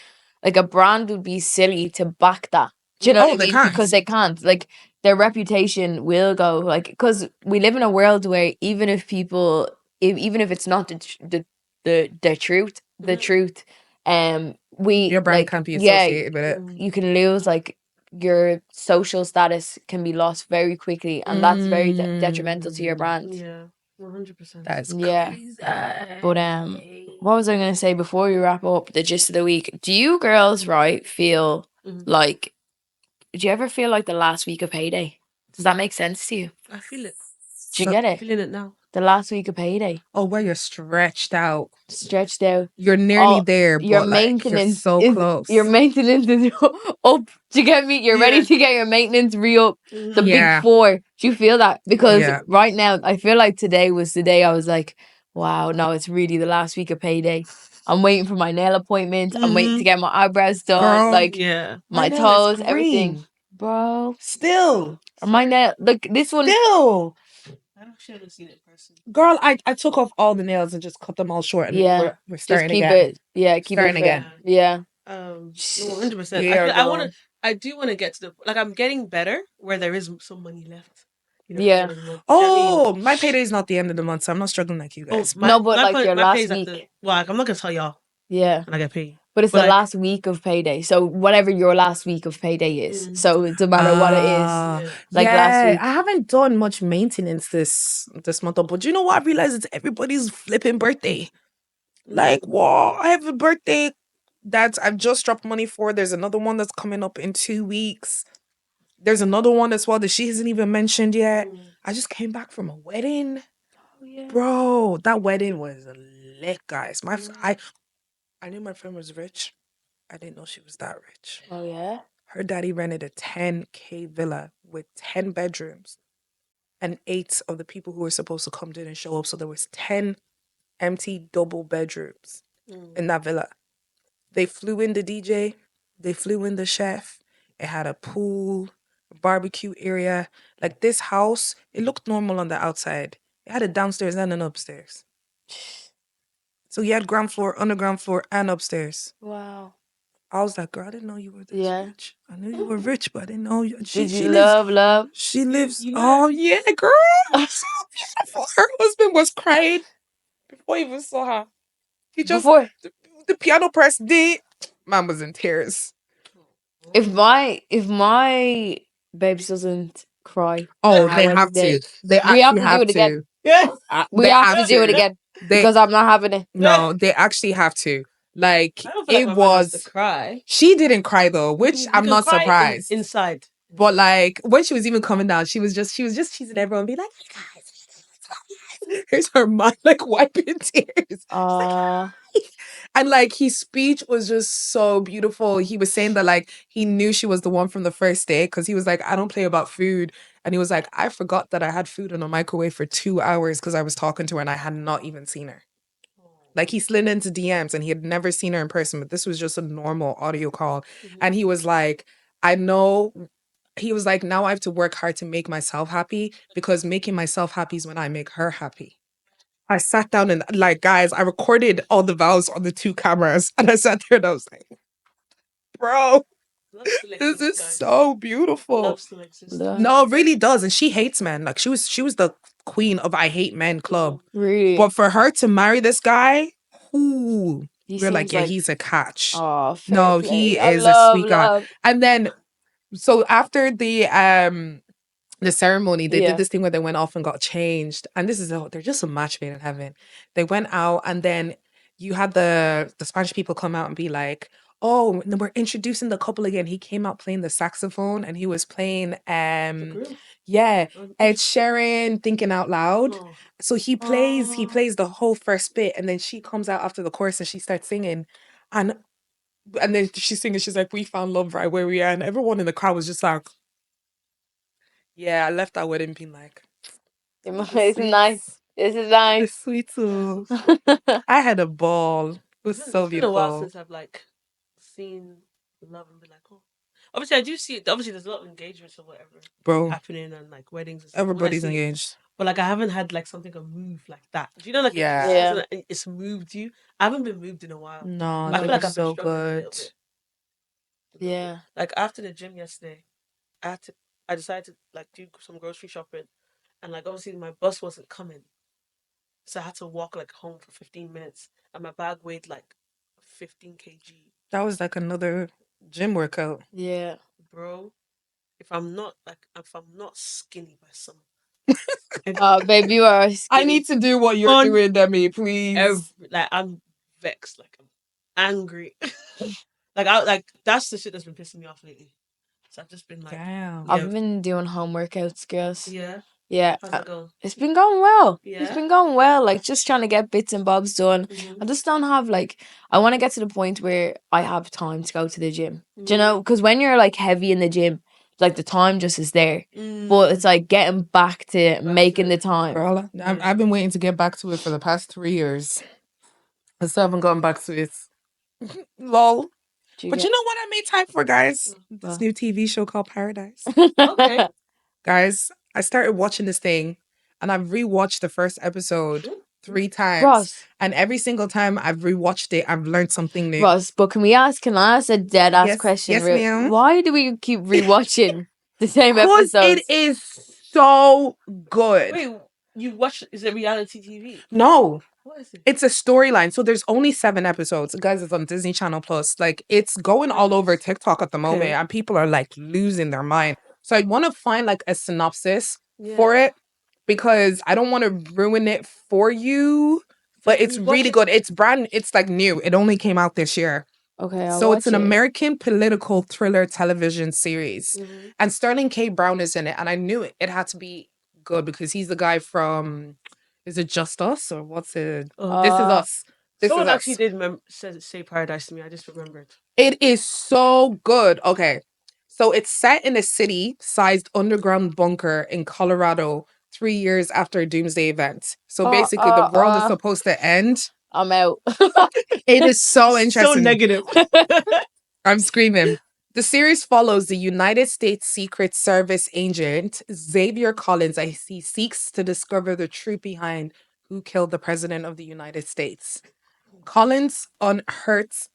like a brand would be silly to back that. Do you know what I they mean? can't. Because they can't. Like their reputation will go. Like, because we live in a world where even if people, even if it's not the truth, we Your brand like, can't be associated with it. you can lose like your social status can be lost very quickly, and that's very detrimental to your brand. Yeah, 100%. That's Yeah. crazy. But what was I gonna say before we wrap up the gist of the week? Do you girls, right, feel like, do you ever feel like the last week of payday? Does that make sense to you? I feel it. Do you get I'm it? feeling it now. The last week of payday. Oh, where you're stretched out. Stretched out. You're nearly there, Your but like you're maintenance so close. Your maintenance is up. Do you get me? You're ready to get your maintenance re-up. The big 4. Do you feel that? Because right now, I feel like today was the day I was like, wow, no, it's really the last week of payday. I'm waiting for my nail appointment. I'm waiting to get my eyebrows done. Girl, like my toes, everything. Bro. Still. My nail, like this one. Still. I actually haven't seen it in person. Girl, I took off all the nails and just cut them all short, and we're starting just keep again. it. Yeah, keep starting it again. Yeah. 100%. I do want to get to the, like, I'm getting better where there is some money left. You know, Yeah. Oh, my payday is not the end of the month, so I'm not struggling like you guys. No, but like your last week. Well, I'm not gonna tell y'all. Yeah. When I get paid. But it's the last week of payday. So whatever your last week of payday is. So it doesn't matter what it is. Like last week. I haven't done much maintenance this month, but you know what? I realized it's everybody's flipping birthday. Like, whoa, I have a birthday that I've just dropped money for. There's another one that's coming up in 2 weeks. There's another one as well that she hasn't even mentioned yet. I just came back from a wedding. Oh, yeah. Bro, that wedding was lit, guys. I knew my friend was rich. I didn't know she was that rich. Oh, yeah? Her daddy rented a 10K villa with 10 bedrooms. And 8 of the people who were supposed to come didn't show up. So there was 10 empty double bedrooms in that villa. They flew in the DJ. They flew in the chef. It had a pool, a barbecue area. Like this house, it looked normal on the outside. It had a downstairs and an upstairs. So you had ground floor, underground floor, and upstairs. Wow. I was like, girl, I didn't know you were this rich. I knew you were rich, but I didn't know you. Did you love? She lives. Oh yeah, girl. So beautiful. Her husband was crying before he even saw her. He just the piano press did. Man was in tears. If my babes doesn't cry, they have to. We have to do it again. Yeah, we have to do it again because I'm not having it. No, they actually have to. Like I don't feel it like my mom has was. to cry. She didn't cry though, which I'm not surprised. Inside, but like when she was even coming down, she was just teasing everyone, be like, "Hey guys, here's her mom like wiping tears." And like his speech was just so beautiful. He was saying that like he knew she was the one from the first day because he was like, I don't play about food. And he was like, I forgot that I had food in a microwave for 2 hours because I was talking to her and I had not even seen her. Like he slid into DMs and he had never seen her in person, but this was just a normal audio call. And he was like, I know. He was like, now I have to work hard to make myself happy because making myself happy is when I make her happy. I sat down and like, guys, I recorded all the vows on the 2 cameras and I sat there and I was like, bro, this is so beautiful. No, it really does. And she hates men. Like she was the queen of I hate men club. Really? But for her to marry this guy, we're like, yeah, he's a catch. Oh, no, he is a sweet guy. And then, so after the ceremony, they did this thing where they went off and got changed. And this is, they're just a match made in heaven. They went out and then you had the Spanish people come out and be like, oh, we're introducing the couple again. He came out playing the saxophone and he was playing, Ed Sheeran, Thinking Out Loud. Oh. So he plays the whole first bit and then she comes out after the chorus and she starts singing. And then she's singing, she's like, we found love right where we are. And everyone in the crowd was just like, Yeah, I left that wedding being like, It's nice. This is it's nice. sweet too. I had a ball. It was so It's been a while beautiful. since I've like seen love and been like, oh. Obviously, I do see it. Obviously, there's a lot of engagements or whatever Bro, happening and like weddings and stuff. When I everybody's see, engaged. but like I haven't had like something a move like that. Do you know, like Yeah. Yeah. it's moved you? I haven't been moved in a while. No, But I that feel like was I've been so struggling a good. little bit. Yeah. Like after the gym yesterday, I decided to like do some grocery shopping, and like obviously my bus wasn't coming, so I had to walk like home for 15 minutes, and my bag weighed like 15 kg. That was like another gym workout. Yeah. Bro. If I'm not skinny by some, Baby, you are I skinny. need to do what you're On doing, Demi, please. like I'm vexed, like I'm angry, like that's the shit that's been pissing me off lately. So I've just been like, Damn. I've been doing home workouts, girls. yeah. Yeah. How's that going? It's been going well. It's Yeah. been going well. Like just trying to get bits and bobs done. Mhm. I just don't have like I want to get to the point where I have time to go to the gym. Do you Mm. know? Because when you're like heavy in the gym, like the time just is there. But it's like getting back to making the time. Girl, I've been waiting to get back to it for the past 3 years. I still haven't gone back to it. Lol. But you know what I made time for, guys? This What? new TV show called Paradise. Okay. Guys, I started watching this thing and I've rewatched the first episode 3 times. Ross. And every single time I've rewatched it, I've learned something new. Ross, but can I ask a dead ass Yes, question? yes, ma'am. Why do we keep rewatching the same Because episodes? it is so good. Wait, you watch? Is it reality TV? No, What is it? it's a storyline. So there's only 7 episodes. Guys, it's on Disney Channel Plus. Like it's going all over TikTok at the moment, Okay. and people are like losing their mind. So I want to find like a synopsis for it because I don't want to ruin it for you. But it's really good. It's like new. It only came out this year. Okay, I'll So watch it's an it. American political thriller television series. Mhm. And Sterling K. Brown is in it. And I knew it had to be good because he's the guy from, is it Just Us or what's it? This Is Us. This Someone Is actually Us. did say Paradise to me. I just remembered. It is so good. Okay. So it's set in a city-sized underground bunker in Colorado 3 years after a doomsday event. So basically the world is supposed to end. I'm out. It is so interesting. So negative. I'm screaming. The series follows the United States Secret Service agent Xavier Collins as he seeks to discover the truth behind who killed the President of the United States. Collins unearths,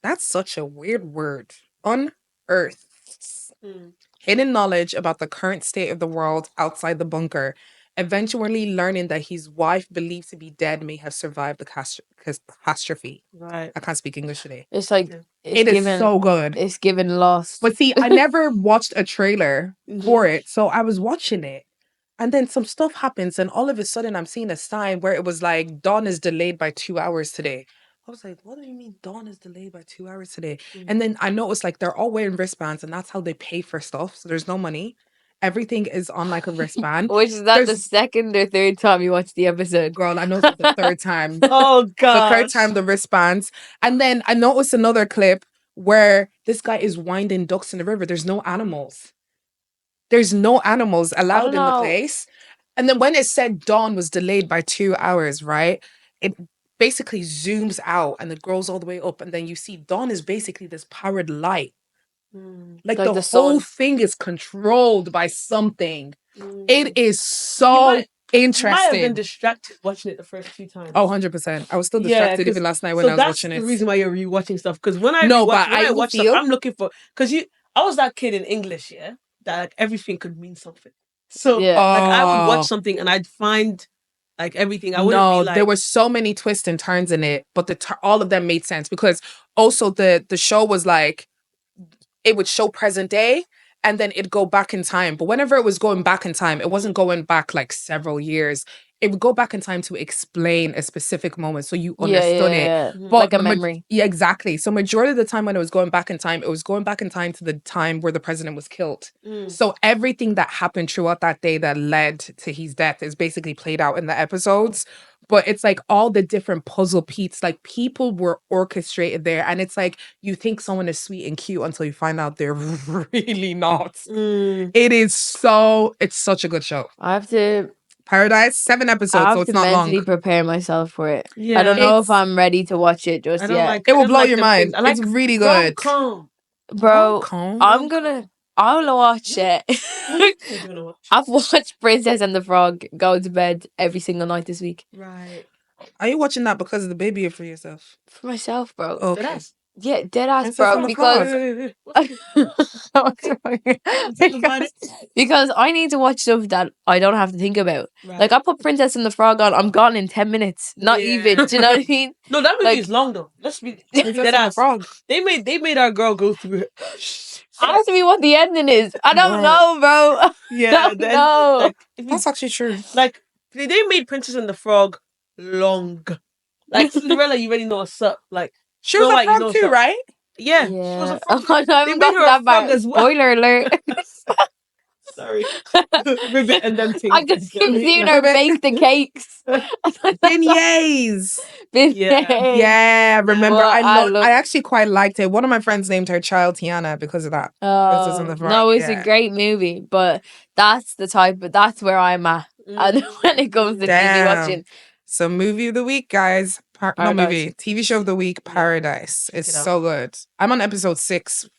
that's such a weird word, unearths hidden knowledge about the current state of the world outside the bunker, eventually learning that his wife, believed to be dead, may have survived the catastrophe. Right. I can't speak English today. It's like It is so good. It's given Lost. But see, I never watched a trailer for it, so I was watching it. And then some stuff happens, and all of a sudden I'm seeing a sign where it was like, dawn is delayed by 2 hours today. I was like, what do you mean dawn is delayed by 2 hours today? And then I noticed like they're all wearing wristbands, and that's how they pay for stuff. So there's no money. Everything is on like a wristband. Which is that the second or third time you watched the episode? Girl, I know it's the third time. Oh god. The third time the wristbands. And then I noticed another clip where this guy is winding ducks in the river. There's no animals. There's no animals allowed in the place. And then when it said dawn was delayed by 2 hours, right? It basically zooms out and it grows all the way up. And then you see dawn is basically this powered light. Like the whole thing is controlled by something. It is so interesting. You might have been distracted watching it the first 2 times. Oh, 100%. I was still distracted even last night when I was watching it. That's the reason why you're rewatching stuff. Because when I watch stuff, I'm looking for... Because I was that kid in English, yeah? That like, everything could mean something. So like I would watch something and I'd find like everything. I wouldn't be like... there were so many twists and turns in it, but all of them made sense because also the show was like, it would show present day and then it'd go back in time. But whenever it was going back in time, it wasn't going back like several years. It would go back in time to explain a specific moment so you understood it. But like a memory. Yeah, exactly. So majority of the time when it was going back in time, it was going back in time to the time where the president was killed. So everything that happened throughout that day that led to his death is basically played out in the episodes. but it's like all the different puzzle pieces, like people were orchestrated there, and it's like you think someone is sweet and cute until you find out they're really not. It's such a good show. I have to Paradise, 7 episodes, so it's not mentally long. prepare myself for it. Yeah. I don't know if It's- I'm ready to watch it just I don't yet. like. It will I don't blow like your them mind. things. I like It's really good. rom-com. Bro, Rom-com? I'll watch it. What do you wanna watch? I've watched Princess and the Frog go to bed every single night this week. Right. Are you watching that because of the baby or for yourself? For myself, bro. Oh, Dead okay. ass. Yeah, dead ass, Princess bro. and the Because Wait. What's wrong? Tell about it. Because I need to watch stuff that I don't have to think about. Right. Like I put Princess and the Frog on, I'm gone in 10 minutes. Not Yeah. even. Do you know what I mean? No, that movie Like- is long though. Let's be Princess dead and the ass. Frog. They made our girl go through it. Ask me what the ending is. I don't Bro. know, bro. Yeah, don't then know. like if you, That's actually true. like they made Princess and the Frog long. Like Cinderella, you already know what's up. Like She was Snow a White, you frog know too, stuff. right? yeah, she was Yeah. a frog. I haven't made got her a that frog far. as well. Spoiler alert. Sorry, Ribbit and them things. I just keep seeing her Ribbit. make the cakes. Beignets. Yeah. Yeah, remember Well, I actually quite liked it. One of my friends named her child Tiana because of that. Princess and the Frog, No, it's yeah. a great movie, but that's where I'm at. And when it comes to TV Damn. watching. So movie of the week, guys. Not Paradise. movie. TV show of the week, Paradise. Check It's it out. so good. I'm on episode 6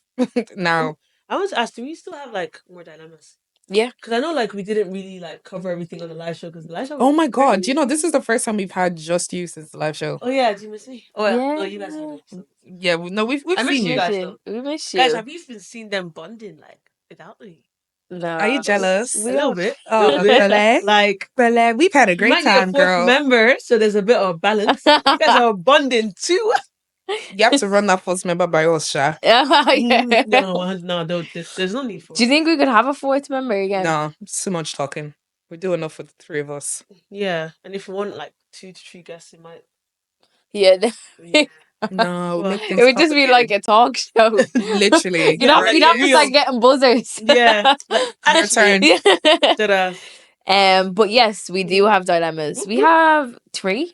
now. I was asked, do we still have like more dilemmas? Yeah. Because I know like we didn't really like cover everything on the live show because the live show. Oh was my god. very- Do you know this is the first time we've had just you since the live show? Oh yeah, do you miss me? Oh yeah. Yeah. Oh, you guys know. So. Yeah, no, we've I miss seen you you. guys, though. We miss you. Guys, have you even seen them bonding like without me? No. Are you jealous? A little bit. Oh, little bit. really? Like Well, we've had a you great might need a time, fourth girl. member, so there's a bit of balance. You guys are bonding too. You have to run that first member by us, Sha. Yeah. No, there's no need for. Do you think we could have a fourth member again? No, it's too much talking. We do enough for the 3 of us. Yeah, and if you want like 2 to 3 guests, it might. Yeah. Yeah. No, Well, make It things would just be like a talk show. literally. You'd have to Real. start getting buzzers. Yeah. Like, Your turn. But But yes, we do have dilemmas. We have 3.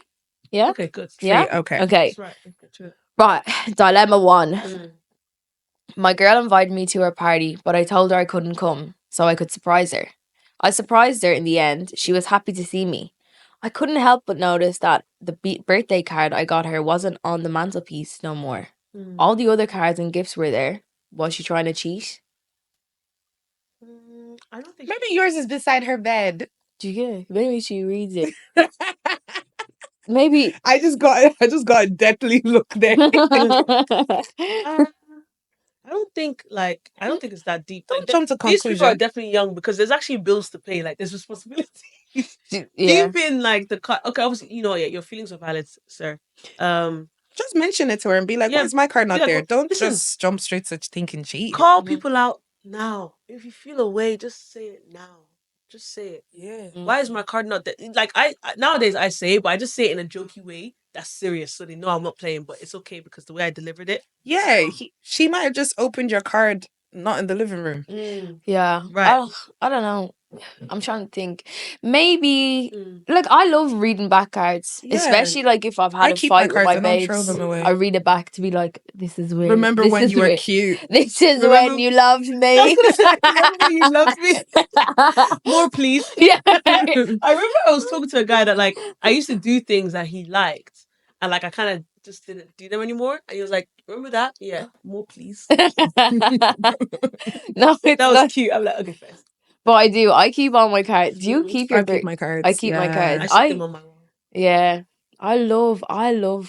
Yeah. okay, good. Yeah. Okay. Okay. That's right. Okay, true. Right. Dilemma 1. Mm. My girl invited me to her party, but I told her I couldn't come so I could surprise her. I surprised her in the end. She was happy to see me. I couldn't help but notice that the birthday card I got her wasn't on the mantelpiece no more. Mm. All the other cards and gifts were there. Was she trying to cheat? I don't think. Maybe yours is beside her bed. Do you get it? Maybe she reads it. Maybe. I just got a deathly look there. I don't think it's that deep. Don't Like, jump to these people are conclusion. definitely young because there's actually bills to pay. Like there's responsibilities. Yeah. Deep in like the car. Okay, obviously your feelings are valid, sir. Just mention it to her and be like, Yeah, why is my card be not like, there? Don't listen. just jump straight to thinking cheat. Call people out now. If you feel away, just say it now. Just say it. Yeah. Why is my card not there? Like I nowadays I say it, but I just say it in a jokey way. That's serious, so they know I'm not playing. But it's okay because the way I delivered it. Yeah, she might have just opened your card not in the living room. Yeah. Right. I don't know. I'm trying to think. Maybe like I love reading back cards, Yeah. especially like if I've I had a keep my fight with cards, my I don't throw babes. them away. I read it back to be like, this is when. Remember this when is you were when- cute? This is Remember- when you loved me. Remember when you loved me? More, please. Yeah. I remember I was talking to a guy that like I used to do things that he liked, and like I kind of just didn't do them anymore. And he was like, "Remember that? Yeah, more, please." No, it's That was not. cute. I'm like, okay, first. But I do. I keep all my cards. Do you keep your? I keep my cards. I keep my cards. I stick them on my wall. Yeah. I love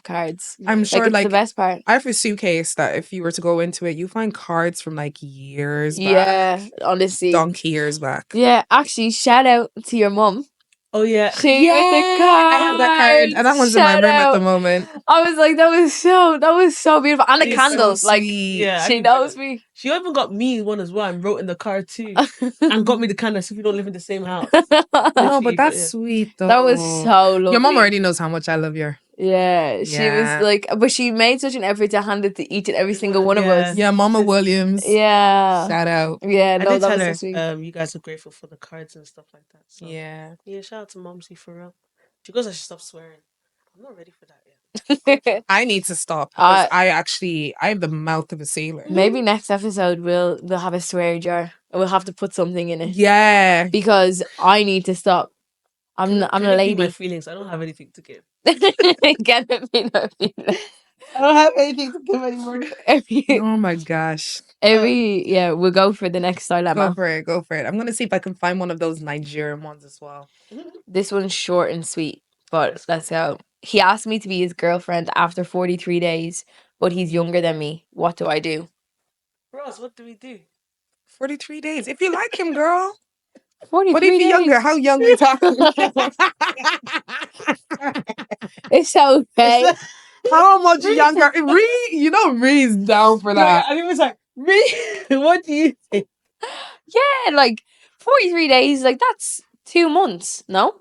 cards. I'm sure, Like it's like, the best part. I have a suitcase that if you were to go into it, you find cards from like years back. Yeah, honestly. Donkey years back. Yeah, actually, shout out to your mum. Oh yeah. She with the card. I have that card, and that one's in my Shout room at the out. moment. I was like, that was so beautiful. And the It's candles, so like sweet. Yeah, I she can knows get me. She even got me one as well and wrote in the card too, and got me the kind of so we don't live in the same house. No, Literally, but that's yeah. sweet though. That was so lovely. Your mom already knows how much I love you. Yeah, she Yeah. was like, but she made such an effort to hand it to each and every single one of us. Yeah, Mama Williams. Yeah. Shout out. Yeah, I no, did that tell was her, so sweet. you guys are grateful for the cards and stuff like that. So Yeah. shout out to Momsy for real. She goes, I should stop swearing. I'm not ready for that yet. I need to stop because Uh, I have the mouth of a sailor. Maybe next episode we'll have a swear jar. We'll have to put something in it Yeah. because I need to stop. I'm a Can it be my lady. feelings? I don't have anything to give. Get it? I don't have anything to give anymore. Oh my gosh. Yeah, we'll go for the next dilemma. Go for it. Go for it. I'm gonna see if I can find one of those Nigerian ones as well. This one's short and sweet, but let's go. He asked me to be his girlfriend after 43 days, but he's younger than me. What do I do? Ross, what do we do? 43 days. If you like him, girl. 43 But if you're younger, how young we talking? It's okay. How much younger? Ree's down for that. I mean, it's like, really? What do you think? Yeah, like 43 days, like that's 2 months. No?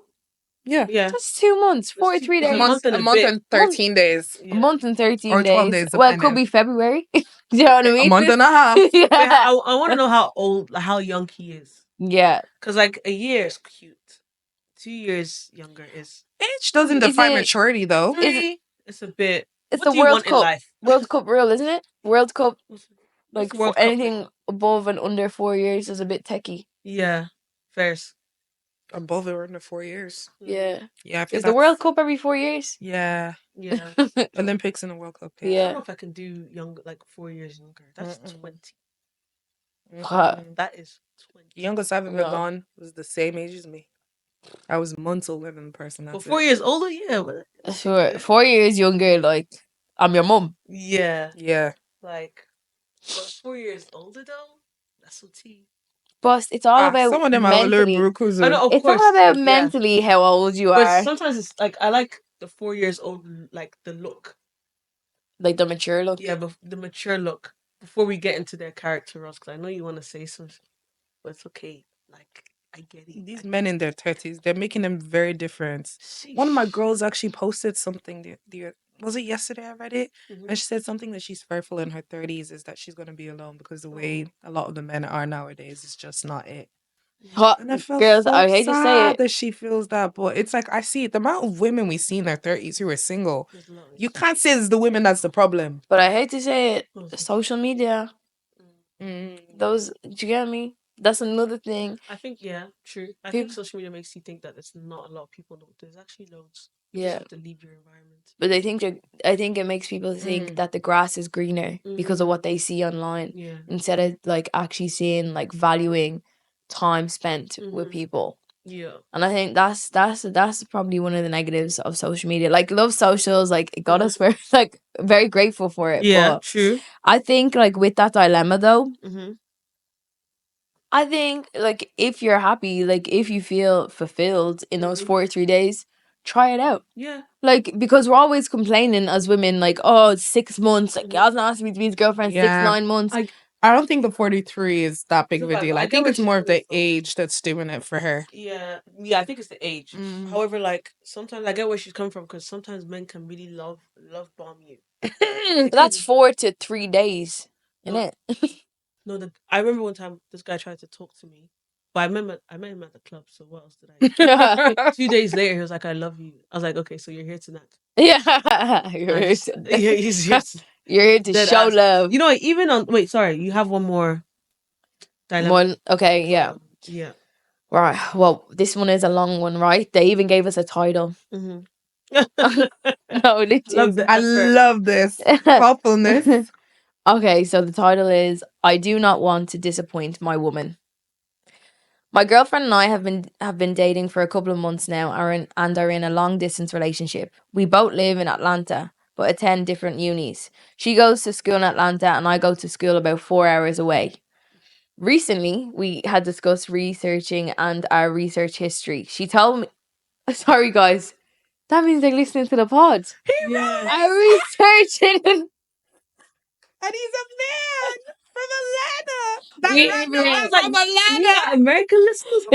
Yeah. Yeah. That's 2 months. 43 It's days. a month and a a month bit. and 13 days. A month and 13 Or 12 days. days, Well, it could depending. be February. Do you know what I mean? A month and a half. But Yeah. I want to know how young he is. Yeah. Because, like, a year is cute. 2 years younger is... Age doesn't Is define it- maturity, though. Three, it's a bit... It's what the do you World want in Cup. life? World Cup rule, isn't it? World Cup, What's like the World for Cup anything above and under 4 years is a bit techie. Yeah. Fairs. Above or under 4 years. Yeah. Yeah, I feel Is the World Cup every 4 years? Yeah. Yeah. Olympics and the World Cup. I Yeah. don't know if I can do younger, like 4 years younger. That's 20. Mm-mm. That is 20. The youngest I've ever No. gone was the same age as me. I was months older than the person. But That's 4 it. years older, yeah. But Sure. 4 years younger, like I'm your mum. yeah. Yeah. Like, but 4 years older though, that's so tea. But it's all about some of them are older mentally. Brukuzu. I know, of It's course. all about yeah. mentally how old you But are. sometimes it's like I like the 4 years old, like the look. Like the mature look. Yeah, but the mature look before we get into their character, Ross. Because I know you want to say something, but it's okay. Like I get it. These men in their 30s, they're making them very different. Sheesh. One of my girls actually posted something. Was it yesterday? I read it. Mhm. And she said something that she's fearful in her 30s is that she's going to be alone because the way a lot of the men are nowadays is just not it. And I felt Girls, so I hate to say sad it. that she feels that, but it's like I see it. The amount of women we see in their 30s who are single, There's a lot of- you can't say it's the women that's the problem. But I hate to say it. What was it? Social media. Those, do you get me? That's another thing. I think yeah, true. I People- think social media makes you think that there's not a lot of people. No, there's actually loads. You Yeah. just have to leave your environment. But I think it makes people think that the grass is greener because of what they see online Yeah. instead of like actually seeing like valuing time spent with Mhm. people. Yeah. And I think that's probably one of the negatives of social media. Like love socials, like it got us very like very grateful for it. Yeah. But True. I think like with that dilemma though, Mm-hmm. I think like if you're happy, like if you feel fulfilled in those 43 days, try it out. Yeah. Like because we're always complaining as women, like, oh, it's 6 months, like y'all not asking me to be his girlfriend, Yeah. 6-9 months. I don't think the 43 is that big of a But deal. I I get think where it's she's more of coming the from. age that's doing it for her. Yeah. I think it's the age. However, like sometimes I get where she's coming from because sometimes men can really love bomb you. But that's 4 to 3 days, No. isn't it? No, I remember one time this guy tried to talk to me, but I met him at the club. So what else did I do? 2 days later, he was like, "I love you." I was like, "Okay, so you're here tonight." Yeah, you're I here just, to, yeah, he's here. you're here to Dead show ass. love. You know, even on wait, sorry, you have one more dilemma. More, okay, yeah. Yeah. Right. Well, this one is a long one, right? They even gave us a title. Mm-hmm. No, literally. Love the I effort. love this. Thoughtfulness. Okay, so the title is I do not want to disappoint my woman. My girlfriend and I have been dating for a couple of months now and are in a long distance relationship. We both live in Atlanta but attend different unis. She goes to school in Atlanta and I go to school about 4 hours away. Recently, we had discussed researching and our research history. She told me, sorry guys, that means they're listening to the pod. Yeah. Our researching. And he's a man from Atlanta. I was like, we got American listeners.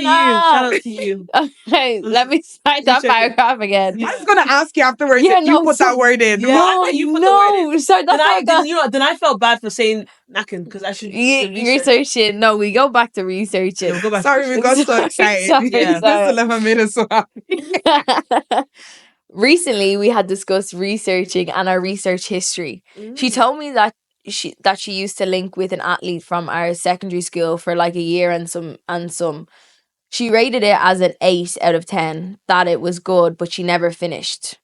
Shout out to you. Okay, let me start that Recheck it. paragraph again. Yeah. I was gonna ask you afterwards Yeah, if you no, put that word in. Yeah. No, You put the word no, start that Then I paragraph. didn't. You know. Then I felt bad for saying knacking because I should research. Research it. No, we go back to research Yeah, it. we'll go back. Sorry, we got so excited. Sorry. This 11 minutes so happy. Recently, we had discussed researching and our research history. She told me that she used to link with an athlete from our secondary school for like a year and some. She rated it as an 8 out of 10, that it was good, but she never finished.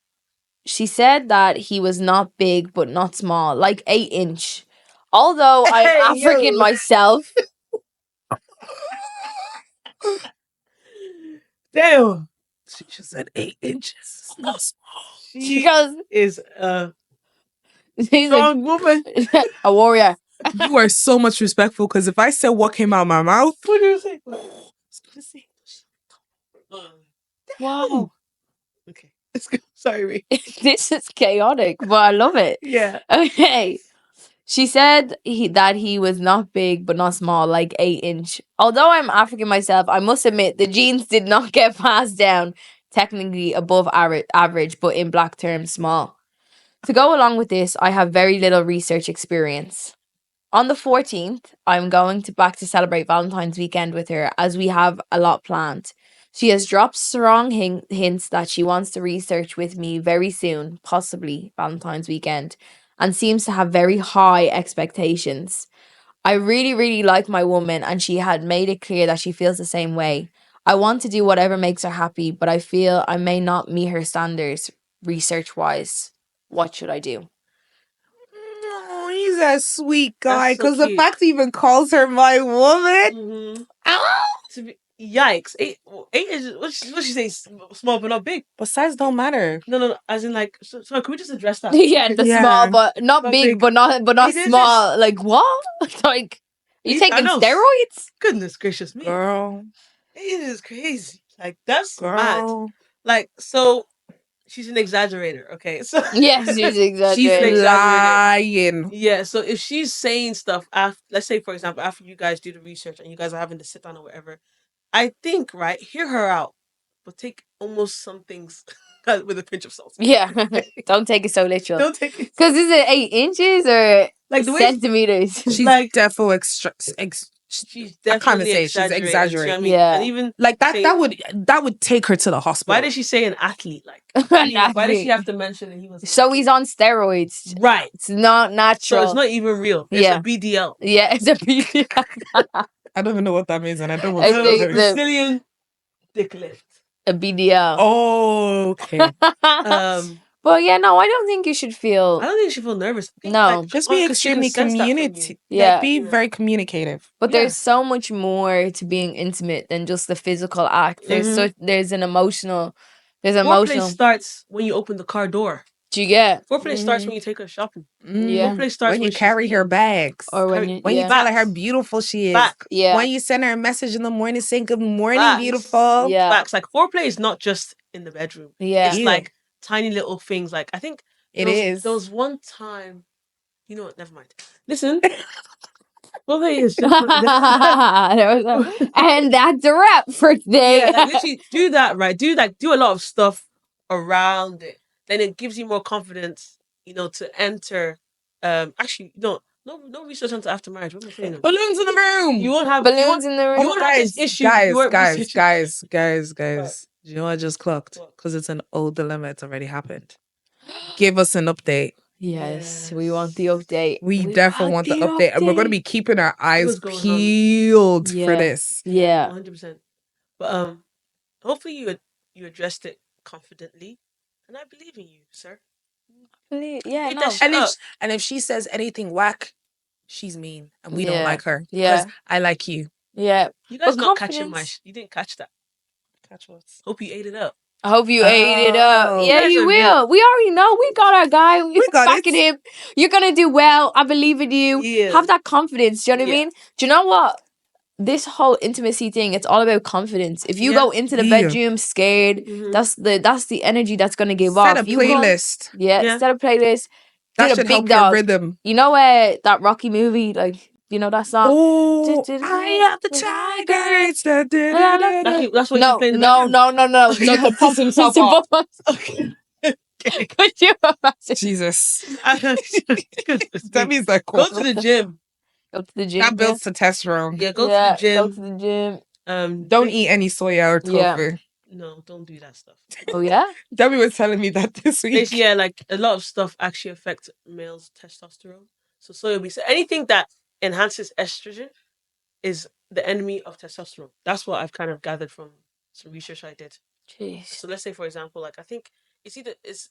She said that he was not big but not small, like 8-inch. Although I'm Hey, African yo. myself, Damn. She just said 8 inches. It's not small. She because is a he's strong woman. a warrior. You are so much respectful because if I said what came out of my mouth, What do you say? Wow. Okay. Let's go. Sorry, Ray. This is chaotic, but I love it. Yeah. Okay. She said that he was not big but not small, like 8-inch. Although I'm African myself, I must admit the genes did not get passed down. Technically above average, but in black terms, small. To go along with this, I have very little research experience. On the 14th, I'm going back to celebrate Valentine's weekend with her as we have a lot planned. She has dropped strong hints that she wants to research with me very soon, possibly Valentine's weekend, and seems to have very high expectations. I really, really like my woman, and she had made it clear that she feels the same way. I want to do whatever makes her happy, but I feel I may not meet her standards research wise. What should I do? oh, he's a sweet guy. That's so Because the cute. fact he even calls her my woman. Mm-hmm. Ah! Yikes! 8 is what she say? Small but not big. But size don't matter. No. As in like. So can we just address that? Yeah, the Yeah. small, but not Not big, big. but not It is small. Like what? Like you I taking know. steroids? Goodness gracious me! Girl. It is crazy. Like that's mad. Girl. Like so, she's an exaggerator. Okay, so Yes, she's She's exaggerating. lying. yeah. So if she's saying stuff after, let's say for example, after you guys do the research and you guys are having to sit down or whatever, I think right, hear her out, but take almost some things with a pinch of salt. Yeah, don't take it so literal. Don't take it Because is it 8 inches or like the way centimeters? She's Like- defo she's I can't definitely say she's exaggerating. you know exaggerating. what I mean? Yeah. And even like that. say- That would take her to the hospital. why did she say an athlete? Like An why did she athlete. have to mention that he was So he's on steroids. right? It's not So natural. it's not even real. It's Yeah. a BDL. Yeah, it's a BDL. I don't even know what that means, and I don't I want think to. the- Brazilian dick lift. A BDL. Oh, okay. But yeah, no, I don't think you should feel. I don't think she feel nervous. I think, No. like, Just be 'cause she can extremely sense that from you. community. Yeah. Be very communicative. But Yeah. there's so much more to being intimate than just the physical act. There's an emotional. There's Foreplay emotional. starts when you open the car door. Do you get? Foreplay starts when you take her shopping. Yeah. Foreplay starts When you she's carry her bags. Or when Carry- you. When you Yeah. tell her how Facts. beautiful she is. back. Yeah. When you send her a message in the morning saying good morning, Facts. beautiful. Yeah. Facts. Like foreplay is not just in the bedroom. Yeah. It's Yeah. like tiny little things. Like I think It there was- is. There was one time. You know what? Never mind. Listen. Foreplay is just. There was a- and that's a wrap for today. Yeah, like literally do that, right? Do a lot of stuff around it. Then it gives you more confidence, to enter. Actually, no research onto after marriage. What am I saying? Balloons in the room. You won't have Balloons in the room. you won't have this issue. You weren't researching. guys. Do you know what I just clocked? What? Because it's an old dilemma. It's already happened. Give us an update. Yes, we want the update. We definitely want the update. And we're going to be keeping our eyes What's going on? peeled for Yeah. this. Yeah. 100%. But hopefully you addressed it confidently, and I believe in you, sir. Yeah, Eat no. that shit up. And if she says anything whack, she's mean. And we don't Yeah. like her. Yeah. 'Cause I like you. Yeah. You guys But not catching my. confidence- You didn't catch that. Catch what? Hope you ate it up. I hope you ate it up. Oh. Yeah, You guys you are will. We already know. We got our guy. We got backing it. him. You're gonna do well. I believe in you. Yeah. Have that confidence. Do you know what I Yeah. mean? Do you know what? This whole intimacy thing, it's all about confidence. If you Yeah. go into the Yeah. bedroom scared, Mhm. that's the energy that's gonna give Set off. a You go- playlist. yeah, Yeah. set a playlist. That Did a should big help your dog. rhythm. You know that Rocky movie? Like, you know that song? Oh, I am the tiger. It's the That's what No, he's playing in the no, background. no, no, no. No, to pump himself To up. pump us- Could you imagine? Jesus. Goodness That me. means like Go to the gym. Go to the gym. that builds testosterone. Yeah, go to Yeah, the gym. go to the gym. Don't Drink- eat any soya or Yeah. tofu. No, don't do that stuff. Oh yeah. Debbie was telling me that this week. Basically, yeah, like a lot of stuff actually affects males' testosterone. So soya beans, so anything that enhances estrogen is the enemy of testosterone. That's what I've kind of gathered from some research I did. Jeez. So let's say, for example, like I think it's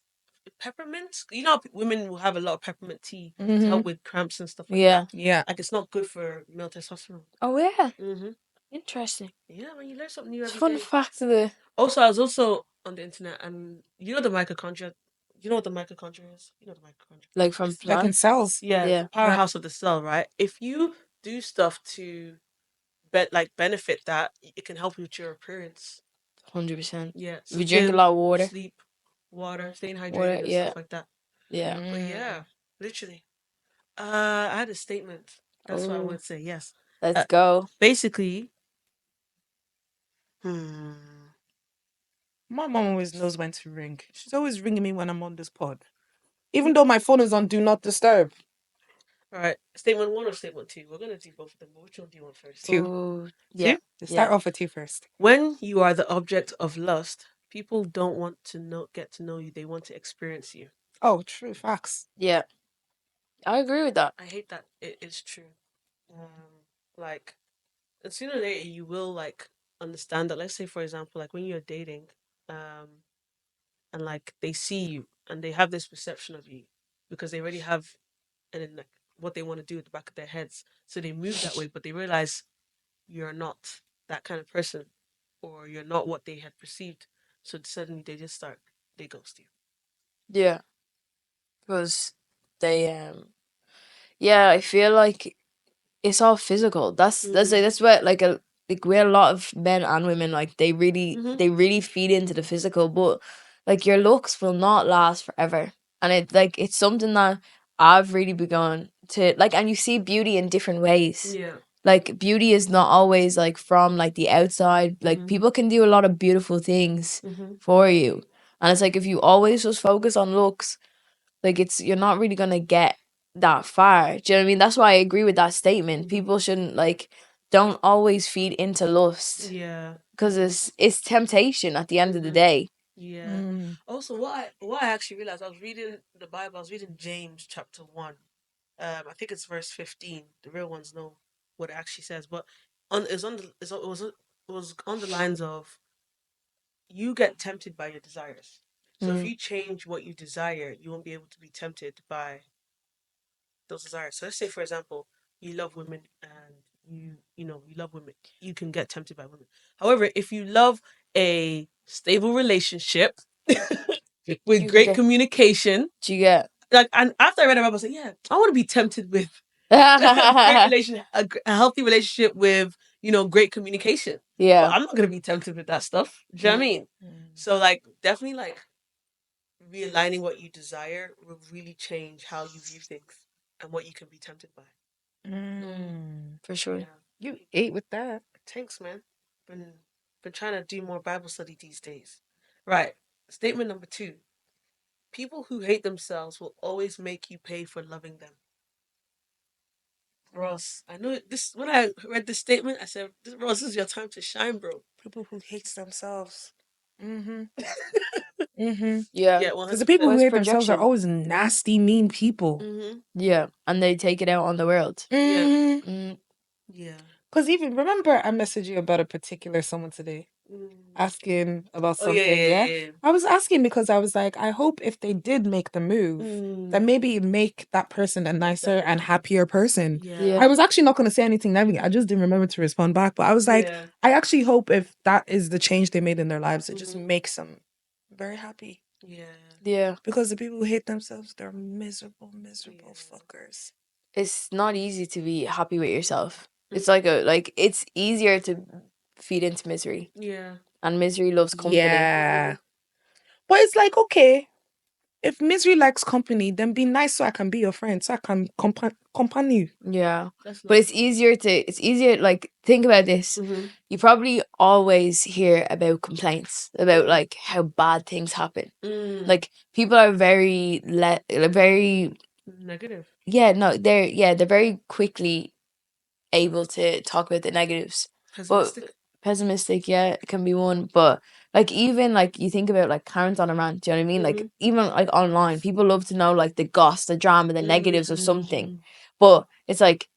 peppermint. You know, how women will have a lot of peppermint tea to help with cramps and stuff like Yeah. that. Yeah. Like it's not good for male testosterone. Oh yeah. Mm-hmm. Interesting. Yeah, when you learn something new every Fun day. fact of the. Also, I was also on the internet, and you know the mitochondria. You know what the mitochondria is? You know the mitochondria. Like from It's like in plants. cells. Yeah, Yeah. the powerhouse of the cell, right? If you do stuff to benefit that, it can help with your appearance. 100%. Yeah. So We drink a gym, lot of water. sleep, water, staying hydrated Water, and yeah. stuff like that. Yeah. But yeah, literally. I had a statement. That's what I Oh. would say, yes. Let's go. Basically, My mom always knows when to ring. She's always ringing me when I'm on this pod. Even though my phone is on Do Not Disturb. all right. Statement 1 or statement 2? We're gonna do both of them. But which one do you want first? Two. Oh, yeah. Start off with two first. When you are the object of lust, people don't want to get to know you. They want to experience you. Oh, true. Facts. Yeah. I agree with that. I hate that. It is true. Like, and sooner or later you will like understand that. Let's say, for example, like when you're dating, and like they see you and they have this perception of you because they already have, and then like what they want to do at the back of their heads, so they move that way, but they realize you're not that kind of person, or you're not what they had perceived. So suddenly they ghost you. Yeah. Because they yeah, I feel like it's all physical. That's what like we had a lot of men and women like they really feed into the physical, but like your looks will not last forever. And it's something that I've really begun to like, and you see beauty in different ways. Yeah. Like beauty is not always like from like the outside. Like people can do a lot of beautiful things for you. And it's like if you always just focus on looks, like you're not really gonna get that far. Do you know what I mean? That's why I agree with that statement. People shouldn't don't always feed into lust. Yeah. Because it's temptation at the end of the day. Yeah. Also, what I actually realized, I was reading the Bible. I was reading James chapter 1. I think it's verse 15. The real ones know what it actually says, but it was on the lines of you get tempted by your desires. So if you change what you desire, you won't be able to be tempted by those desires. So let's say, for example, you love women and you love women. You can get tempted by women. However, if you love a stable relationship with great communication, Do you get? like, and after I read the Bible, I was like, yeah, I want to be tempted with a healthy relationship with great communication. Yeah. But I'm not gonna be tempted with that stuff. Do you know what I mean? So like, definitely like realigning what you desire will really change how you view things and what you can be tempted by. For sure. Yeah. You ate with that. Thanks, man. Been trying to do more Bible study these days. Right. Statement number 2. People who hate themselves will always make you pay for loving them. Ross, I know this. When I read this statement, I said, Ross, this is your time to shine, bro. People who hate themselves. Yeah. Yeah, Because the people who Where's hate themselves are projection? always nasty, mean people. Yeah. And they take it out on the world. Yeah. Yeah. Because even, remember I messaged you about a particular someone today? Asking about Oh, something, yeah. I was asking because I was like, I hope if they did make the move, that maybe make that person a nicer and happier person. Yeah. I was actually not going to say anything negative. I just didn't remember to respond back. But I was like, I actually hope if that is the change they made in their lives, it just makes them very happy. Yeah. Yeah. Because the people who hate themselves, they're miserable fuckers. It's not easy to be happy with yourself. It's like it's easier to feed into misery. Yeah. And misery loves company. Yeah. But it's like, okay, if misery likes company, then be nice so I can be your friend, so I can company you. Yeah. That's But it's easier, like, think about this. Mm-hmm. You probably always hear about complaints about like how bad things happen. Like people are very very Negative. they're very quickly able to talk about the negatives. Pessimistic. But pessimistic, yeah, it can be one. But like even like you think about like Karen's on a rant, do you know what I mean? Like even like online, people love to know like the goss, the drama, the negatives of something. But it's like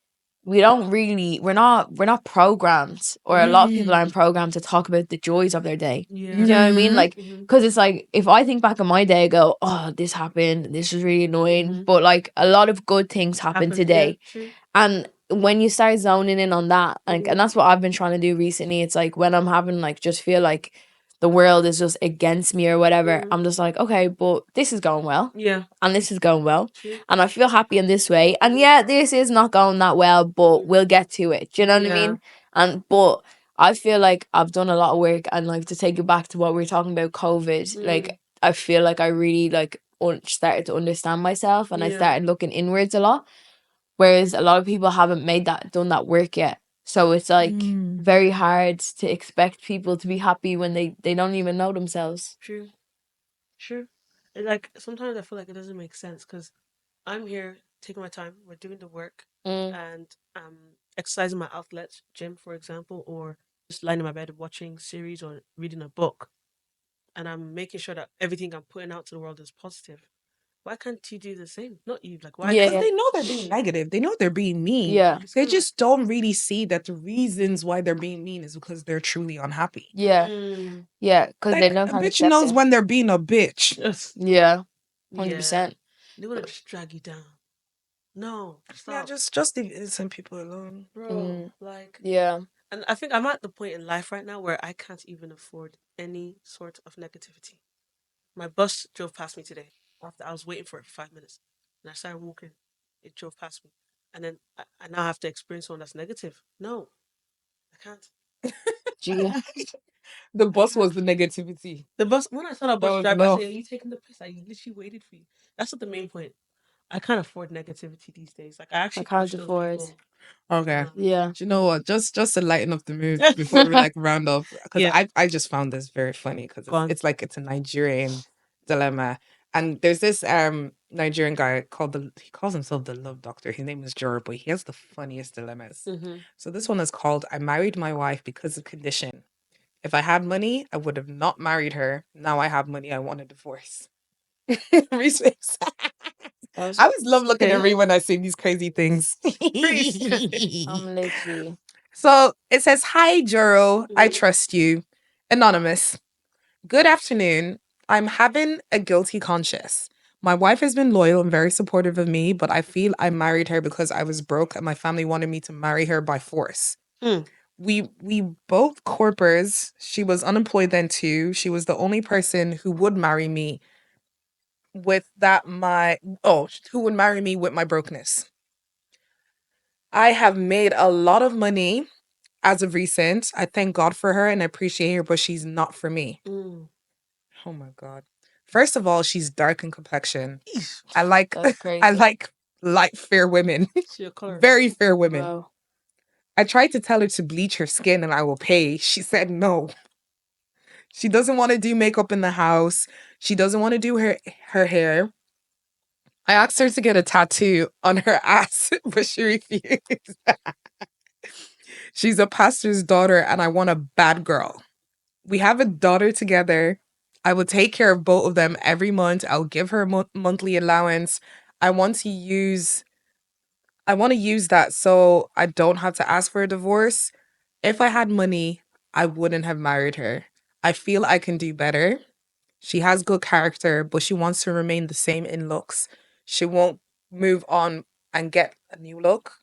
we're not programmed, or a lot of people aren't programmed to talk about the joys of their day. Yeah. Do you know what I mean? Mhm. Like, because it's like if I think back on my day, I go, oh, this happened, this was really annoying. But like a lot of good things happened today. Yeah, true. And when you start zoning in on that, like, and that's what I've been trying to do recently. It's like when I'm having like just feel like the world is just against me or whatever, I'm just like, okay, but this is going well. Yeah. And this is going well. True. And I feel happy in this way. And yeah, this is not going that well, but we'll get to it. Do you know what I mean? But I feel like I've done a lot of work, and like to take it back to what we were talking about, COVID, like I feel like I really like started to understand myself, and I started looking inwards a lot. Whereas a lot of people haven't done that work yet. So it's like very hard to expect people to be happy when they don't even know themselves. True. Like sometimes I feel like it doesn't make sense because I'm here taking my time. We're doing the work and exercising my outlets, gym for example, or just lying in my bed watching series or reading a book, and I'm making sure that everything I'm putting out to the world is positive. Why can't you do the same? Not you. Like why? Yeah. Because they know they're being negative. They know they're being mean. Yeah. They just don't really see that the reasons why they're being mean is because they're truly unhappy. Yeah. Yeah. Because Like, they don't a have bitch knows when they're being a bitch. Yes. Yeah. Yeah. 100%. They want to just drag you down. No, Yeah, stop. just leave innocent people alone. Bro, like, Yeah. and I think I'm at the point in life right now where I can't even afford any sort of negativity. My bus drove past me today after I was waiting for it for 5 minutes, and I started walking. It drove past me, and then I now have to experience someone that's negative. No, I can't. Gee. The bus was the negativity. The bus, when I saw that That bus was drive, I enough. said, "Are you taking the piss? I literally waited for you." That's not the main point. I can't afford negativity these days. Like I actually can't push those afford. people. Okay. Yeah. Do you know what? Just to lighten up the mood before we like round up, because I just found this very funny because Go on. it's like it's a Nigerian dilemma, and there's this Nigerian guy he calls himself the Love Doctor. His name is Jor, but he has the funniest dilemmas. So this one is called "I married my wife because of condition. If I had money, I would have not married her. Now I have money, I want a divorce." Respects. I always love looking at Ree when I say these crazy things. I'm literally. So it says, "Hi, Joro. I trust you. Anonymous. Good afternoon. I'm having a guilty conscience. My wife has been loyal and very supportive of me, but I feel I married her because I was broke and my family wanted me to marry her by force. We both corpers. She was unemployed then too. She was the only person who would marry me who would marry me with my brokenness. I have made a lot of money as of recent. I thank God for her and I appreciate her, but she's not for me. Oh my God. First of all, she's dark in complexion. I like That's crazy. I like light fair women. Very fair women. Wow. I tried to tell her to bleach her skin and I will pay. She said no. She doesn't want to do makeup in the house. She doesn't want to do her hair. I asked her to get a tattoo on her ass, but she refused. She's a pastor's daughter and I want a bad girl. We have a daughter together. I will take care of both of them every month. I'll give her a monthly allowance. I want to use that so I don't have to ask for a divorce. If I had money, I wouldn't have married her. I feel I can do better. She has good character, but she wants to remain the same in looks. She won't move on and get a new look.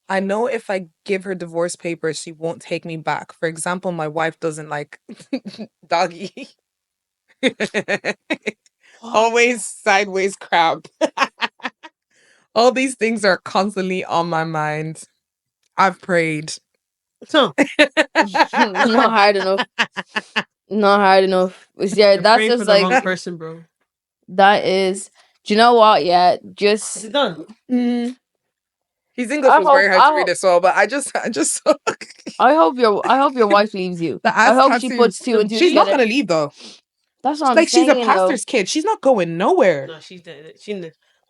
I know if I give her divorce papers, she won't take me back. For example, my wife doesn't like doggy. Always sideways crab. All these things are constantly on my mind. I've prayed. So Not hard enough. Not hard enough. Yeah, you're that's praying just for the like wrong person, bro. That is. Do you know what? Yeah, Is just. it done? His English was very hard to read as well, but I just I hope your wife leaves you. the I ass hope she tattoo. puts two and two She's not together. gonna leave though. That's what I'm Like she's a saying, though. pastor's kid. She's not going nowhere. No, she's dead.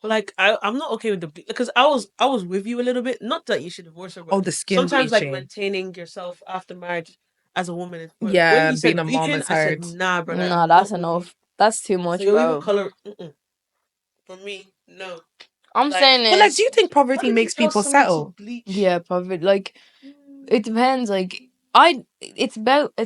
But like, I'm not okay with the because I was with you a little bit. Not that you should divorce her, but Oh, the skin sometimes like bleaching. maintaining yourself after marriage as a woman. But Yeah, when you said being a mom bleaching, is I said hard. nah, bro. Nah, that's enough. That's too much, So you'll even bro. color. For me, no. I'm Like- saying But like, is, do you think poverty Why did makes you tell people someone to settle? bleach? yeah, probably like Mm. it depends. Like it's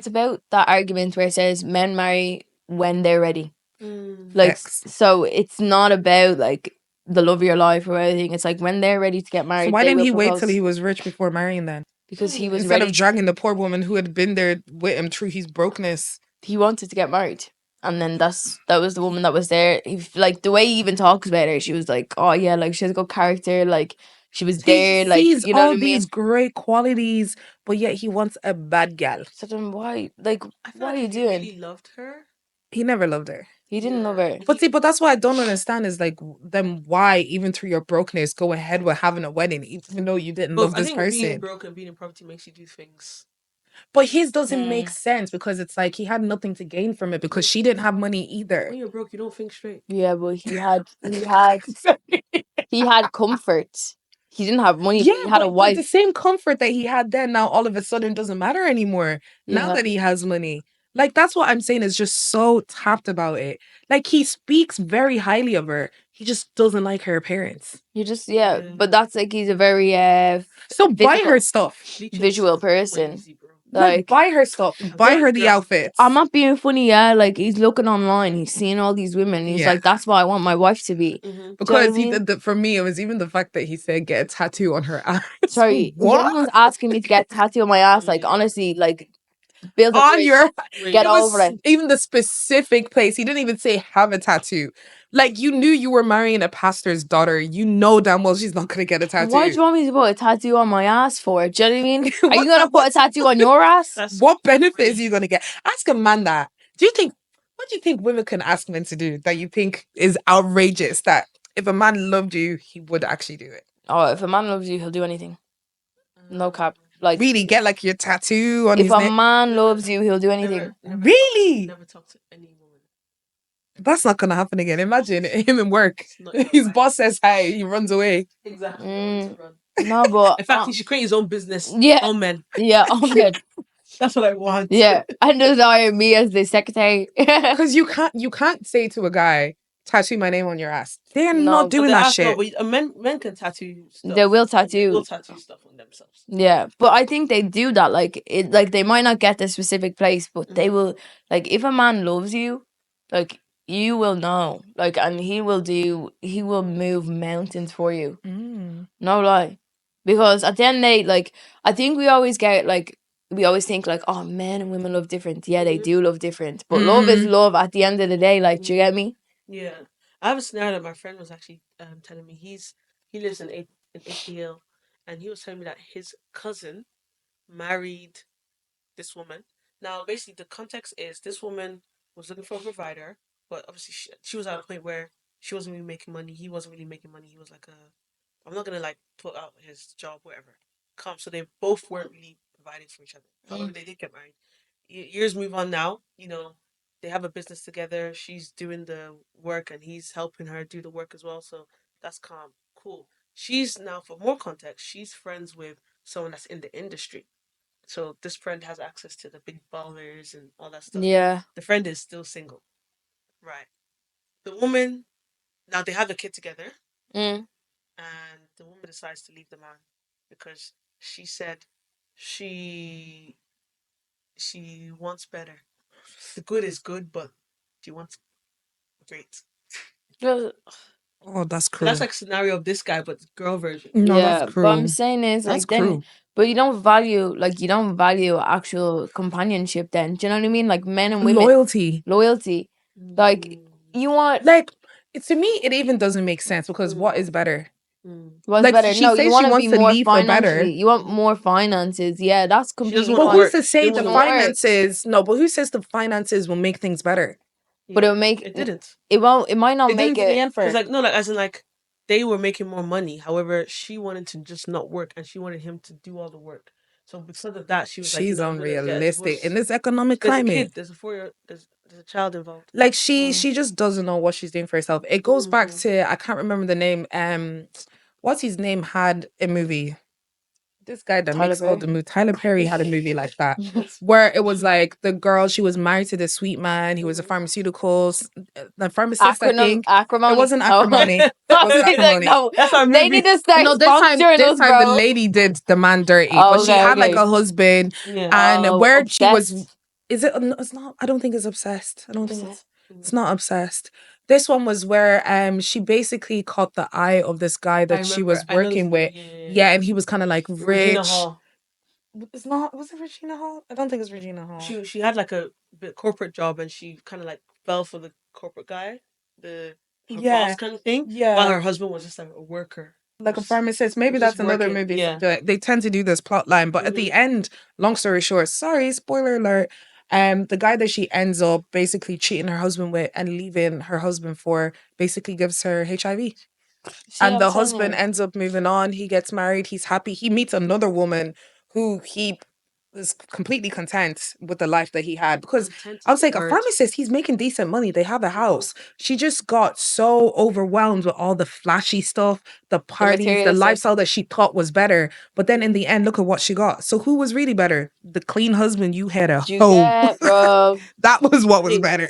about that argument where it says men marry when they're ready. Like Facts. so, it's not about like the love of your life or anything. It's like when they're ready to get married. So why they didn't will he wait propose. till he was rich before marrying then? Because he was Instead ready. of dragging the poor woman who had been there with him through his brokenness. He wanted to get married, and then that was the woman that was there. Like the way he even talks about her, she was like, "Oh yeah, like she has a good character. Like she was there. He Like sees you know all what I mean." these great qualities, but yet he wants a bad gal. So then why? Like I feel what are like you if he doing? really loved her. He never loved her. He didn't love her. But see, but that's what I don't understand is like, then why, even through your brokenness, go ahead with having a wedding, even though you didn't love I this think being person? broke and being in poverty makes you do things. But his doesn't make sense because it's like he had nothing to gain from it because she didn't have money either. When you're broke, you don't think straight. Yeah, but he had comfort. He didn't have money, but he had a but wife. the same comfort that he had then now all of a sudden doesn't matter anymore. Now Yeah. that he has money. Like that's what I'm saying is just so tapped about it. Like he speaks very highly of her. He just doesn't like her appearance. You just but that's like he's a very So buy visual- her stuff. visual person. Easy, bro. Like buy her stuff. Buy her the outfits. I'm not being funny, yeah. Like he's looking online, he's seeing all these women. And he's Yeah. like, "That's what I want my wife to be." Because Do you know what I mean? for me, it was even the fact that he said get a tattoo on her ass. Sorry, What? everyone's asking me to get a tattoo on my ass. Like honestly, like build a On bridge. your Get it was over it. even the specific place. He didn't even say have a tattoo. Like you knew you were marrying a pastor's daughter. You know damn well she's not gonna get a tattoo. Why do you want me to put a tattoo on my ass for? Do you know what I mean? Are What you gonna put a tattoo on your ass? What benefits are you gonna get? Ask a man that. What do you think women can ask men to do that you think is outrageous? That if a man loved you, he would actually do it. Oh, if a man loves you, he'll do anything. No cap. Like Really get like your tattoo on if his a neck. man loves you, he'll do anything. Really? Never talk to any woman. That's not gonna happen again. Imagine him in work. His boss says hi, he runs away. Exactly. No, but In fact, he should create his own business. Yeah. On men. yeah, I'm good. That's what I want. Yeah, and just hire me as the secretary. Because you can't say to a guy, tattoo my name on your ass. They're No, not but doing that shit. No, but men can tattoo stuff. They will tattoo. They will tattoo stuff on themselves. Yeah, but I think they do that. Like it, like they might not get the specific place, but they will. Like if a man loves you, like you will know. Like and he will move mountains for you. No lie, because at the end they like. I think we always get like. We always think like, oh, men and women love different. Yeah, they do love different. But love is love at the end of the day. Like, do you get me? Yeah. I have a scenario that my friend was actually telling me. He lives in ATL, and he was telling me that his cousin married this woman. Now, basically, the context is this woman was looking for a provider, but obviously she was at a point where she wasn't really making money. He wasn't really making money. He was like I'm not gonna like put out his job, whatever. So they both weren't really providing for each other. However, they did get married. Years move on now. You know, they have a business together. She's doing the work and he's helping her do the work as well. So that's calm. Cool. She's now, for more context, she's friends with someone that's in the industry. So this friend has access to the big ballers and all that stuff. Yeah. The friend is still single. Right. The woman, now they have a kid together. And the woman decides to leave the man because she said she wants better. The good is good, but she wants great. Oh, that's So cruel. that's like scenario of this guy, but girl version. No, yeah, that's cruel. but I'm saying is That's like then, cruel. but you don't value actual companionship. Then do you know what I mean? Like men and women, Loyalty. Like you want Like to me, it even doesn't make sense because what is better? what's Like, better? she No, says you she want to wants be to more leave for better. financially. You want more finances. Yeah, that's completely wanna But fine. who's to say the They wanna work. finances? No, but who says the finances will make things better? but it'll make It didn't. it won't. It might not It make didn't in the it. end for Because her. like no, like as in like they were making more money. However, she wanted to just not work, and she wanted him to do all the work. So because of that, she was like, She's I'm gonna get a unrealistic in divorce. this economic There's a climate. kid. There's a 4 year. There's a child involved. Like she just doesn't know what she's doing for herself. It goes back Mhm. to, I can't remember the name. What's his name had a movie. This guy that Tyler makes all Perry. the movies, Tyler Perry had a movie like that, where it was like the girl, she was married to the sweet man. He was a pharmaceuticals, the pharmacist, I think. Acrimony. It wasn't Oh. acrimony. It wasn't He's like, acrimony. no, That's our they movie. need to start No, sponsoring this us, time the bro. lady did the man dirty, Oh, but she okay, had like okay. a husband, Yeah. and where she was, Obsessed. is it? No, it's not. I don't think it's obsessed. I don't think Obsessed. it's not obsessed. This one was where she basically caught the eye of this guy that she was I know this working movie, with. Yeah, and he was kind of like Regina rich. Hall. It's not. Was it Regina Hall? I don't think it's Regina Hall. She had like a bit corporate job, and she kind of like fell for the corporate guy, her boss kind of thing. While her husband was just like a worker. Like a Just- pharmacist. Maybe just that's another working, movie. yeah. They tend to do this plot line, but at the end, long story short, sorry, spoiler alert. The guy that she ends up basically cheating her husband with and leaving her husband for basically gives her HIV. See, And I'm the telling husband you. ends up moving on. He gets married. He's happy. He meets another woman who he is completely content with the life that he had. Because Content I is was the like, a word. pharmacist, he's making decent money. They have a house. She just got so overwhelmed with all the flashy stuff, the parties, the materialistic. lifestyle that she thought was better. But then in the end, look at what she got. So who was really better? The clean husband you had a You hoe. get, bro. That was what was Hey, better.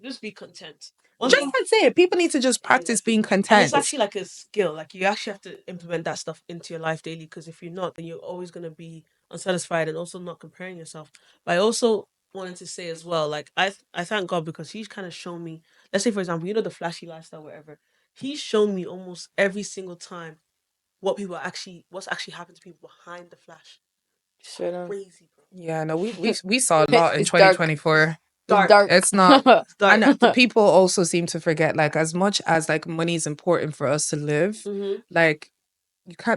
Just be content. Just that's it. People need to just practice being And content. it's actually like a skill. Like you actually have to implement that stuff into your life daily. Because if you're not, then you're always gonna be unsatisfied and also not comparing yourself. But I also wanted to say as well, like I thank God because He's kind of shown me. Let's say for example, you know the flashy lifestyle, whatever. He's shown me almost every single time what's actually happened to people behind the flash. Straight on. Crazy, bro. Yeah, no, we saw a lot in It's dark. 2024. It's dark. It's not. It's dark. And the people also seem to forget, like, as much as like money is important for us to live, like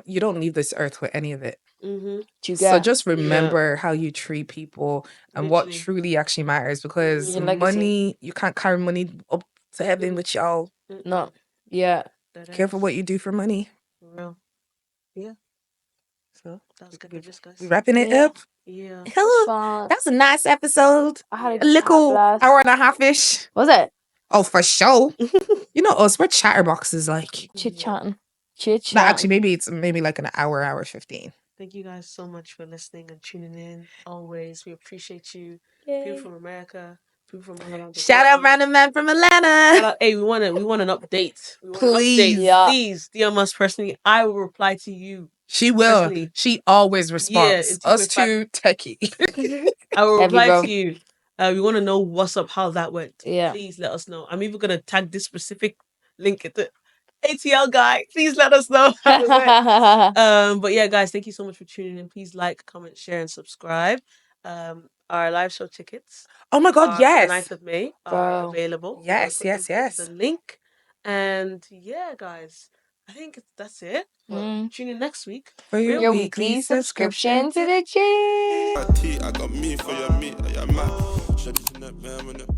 you don't leave this earth with any of it. You So get just remember how you treat people and what Literally. truly actually matters, because Your legacy. money, you can't carry money up to heaven with y'all. no. Yeah. Careful what you do for money. For real. Yeah. So That was good advice, guys. we wrapping it Yeah. up. Yeah. Hello. Fun. That was a nice episode. I had A little blast. hour and a half-ish. Was it? Oh, for sure. You know us, we're chatterboxes, like. Chit chatting. Chit No, chat. actually, maybe it's like an hour 15. Thank you guys so much for listening and tuning in. Always, we appreciate you. People from America, people from all around the Shout out world. random man from Atlanta. Shout out- Hey, we want an update. We want an Please. update. Yeah. Please DM us personally. I will reply to you. She will. Personally. She always responds. it's Us 2.5. too techie. I will Heavy, reply bro. to you. We want to know what's up, how that went. Yeah. Please let us know. I'm even gonna tag this specific link at the ATL guy. Please let us know how it went. But yeah, guys, thank you so much for tuning in. Please like, comment, share, and subscribe. Our live show tickets. Oh my God, For the yes. 9th of May are Bro. available. Yes, I'll put yes. the link. And yeah, guys, I think that's it. But tune in next week. For your Your weekly weekly subscription subscription to the gym. I got me for your meat, yeah, man. Shawty's in that band when it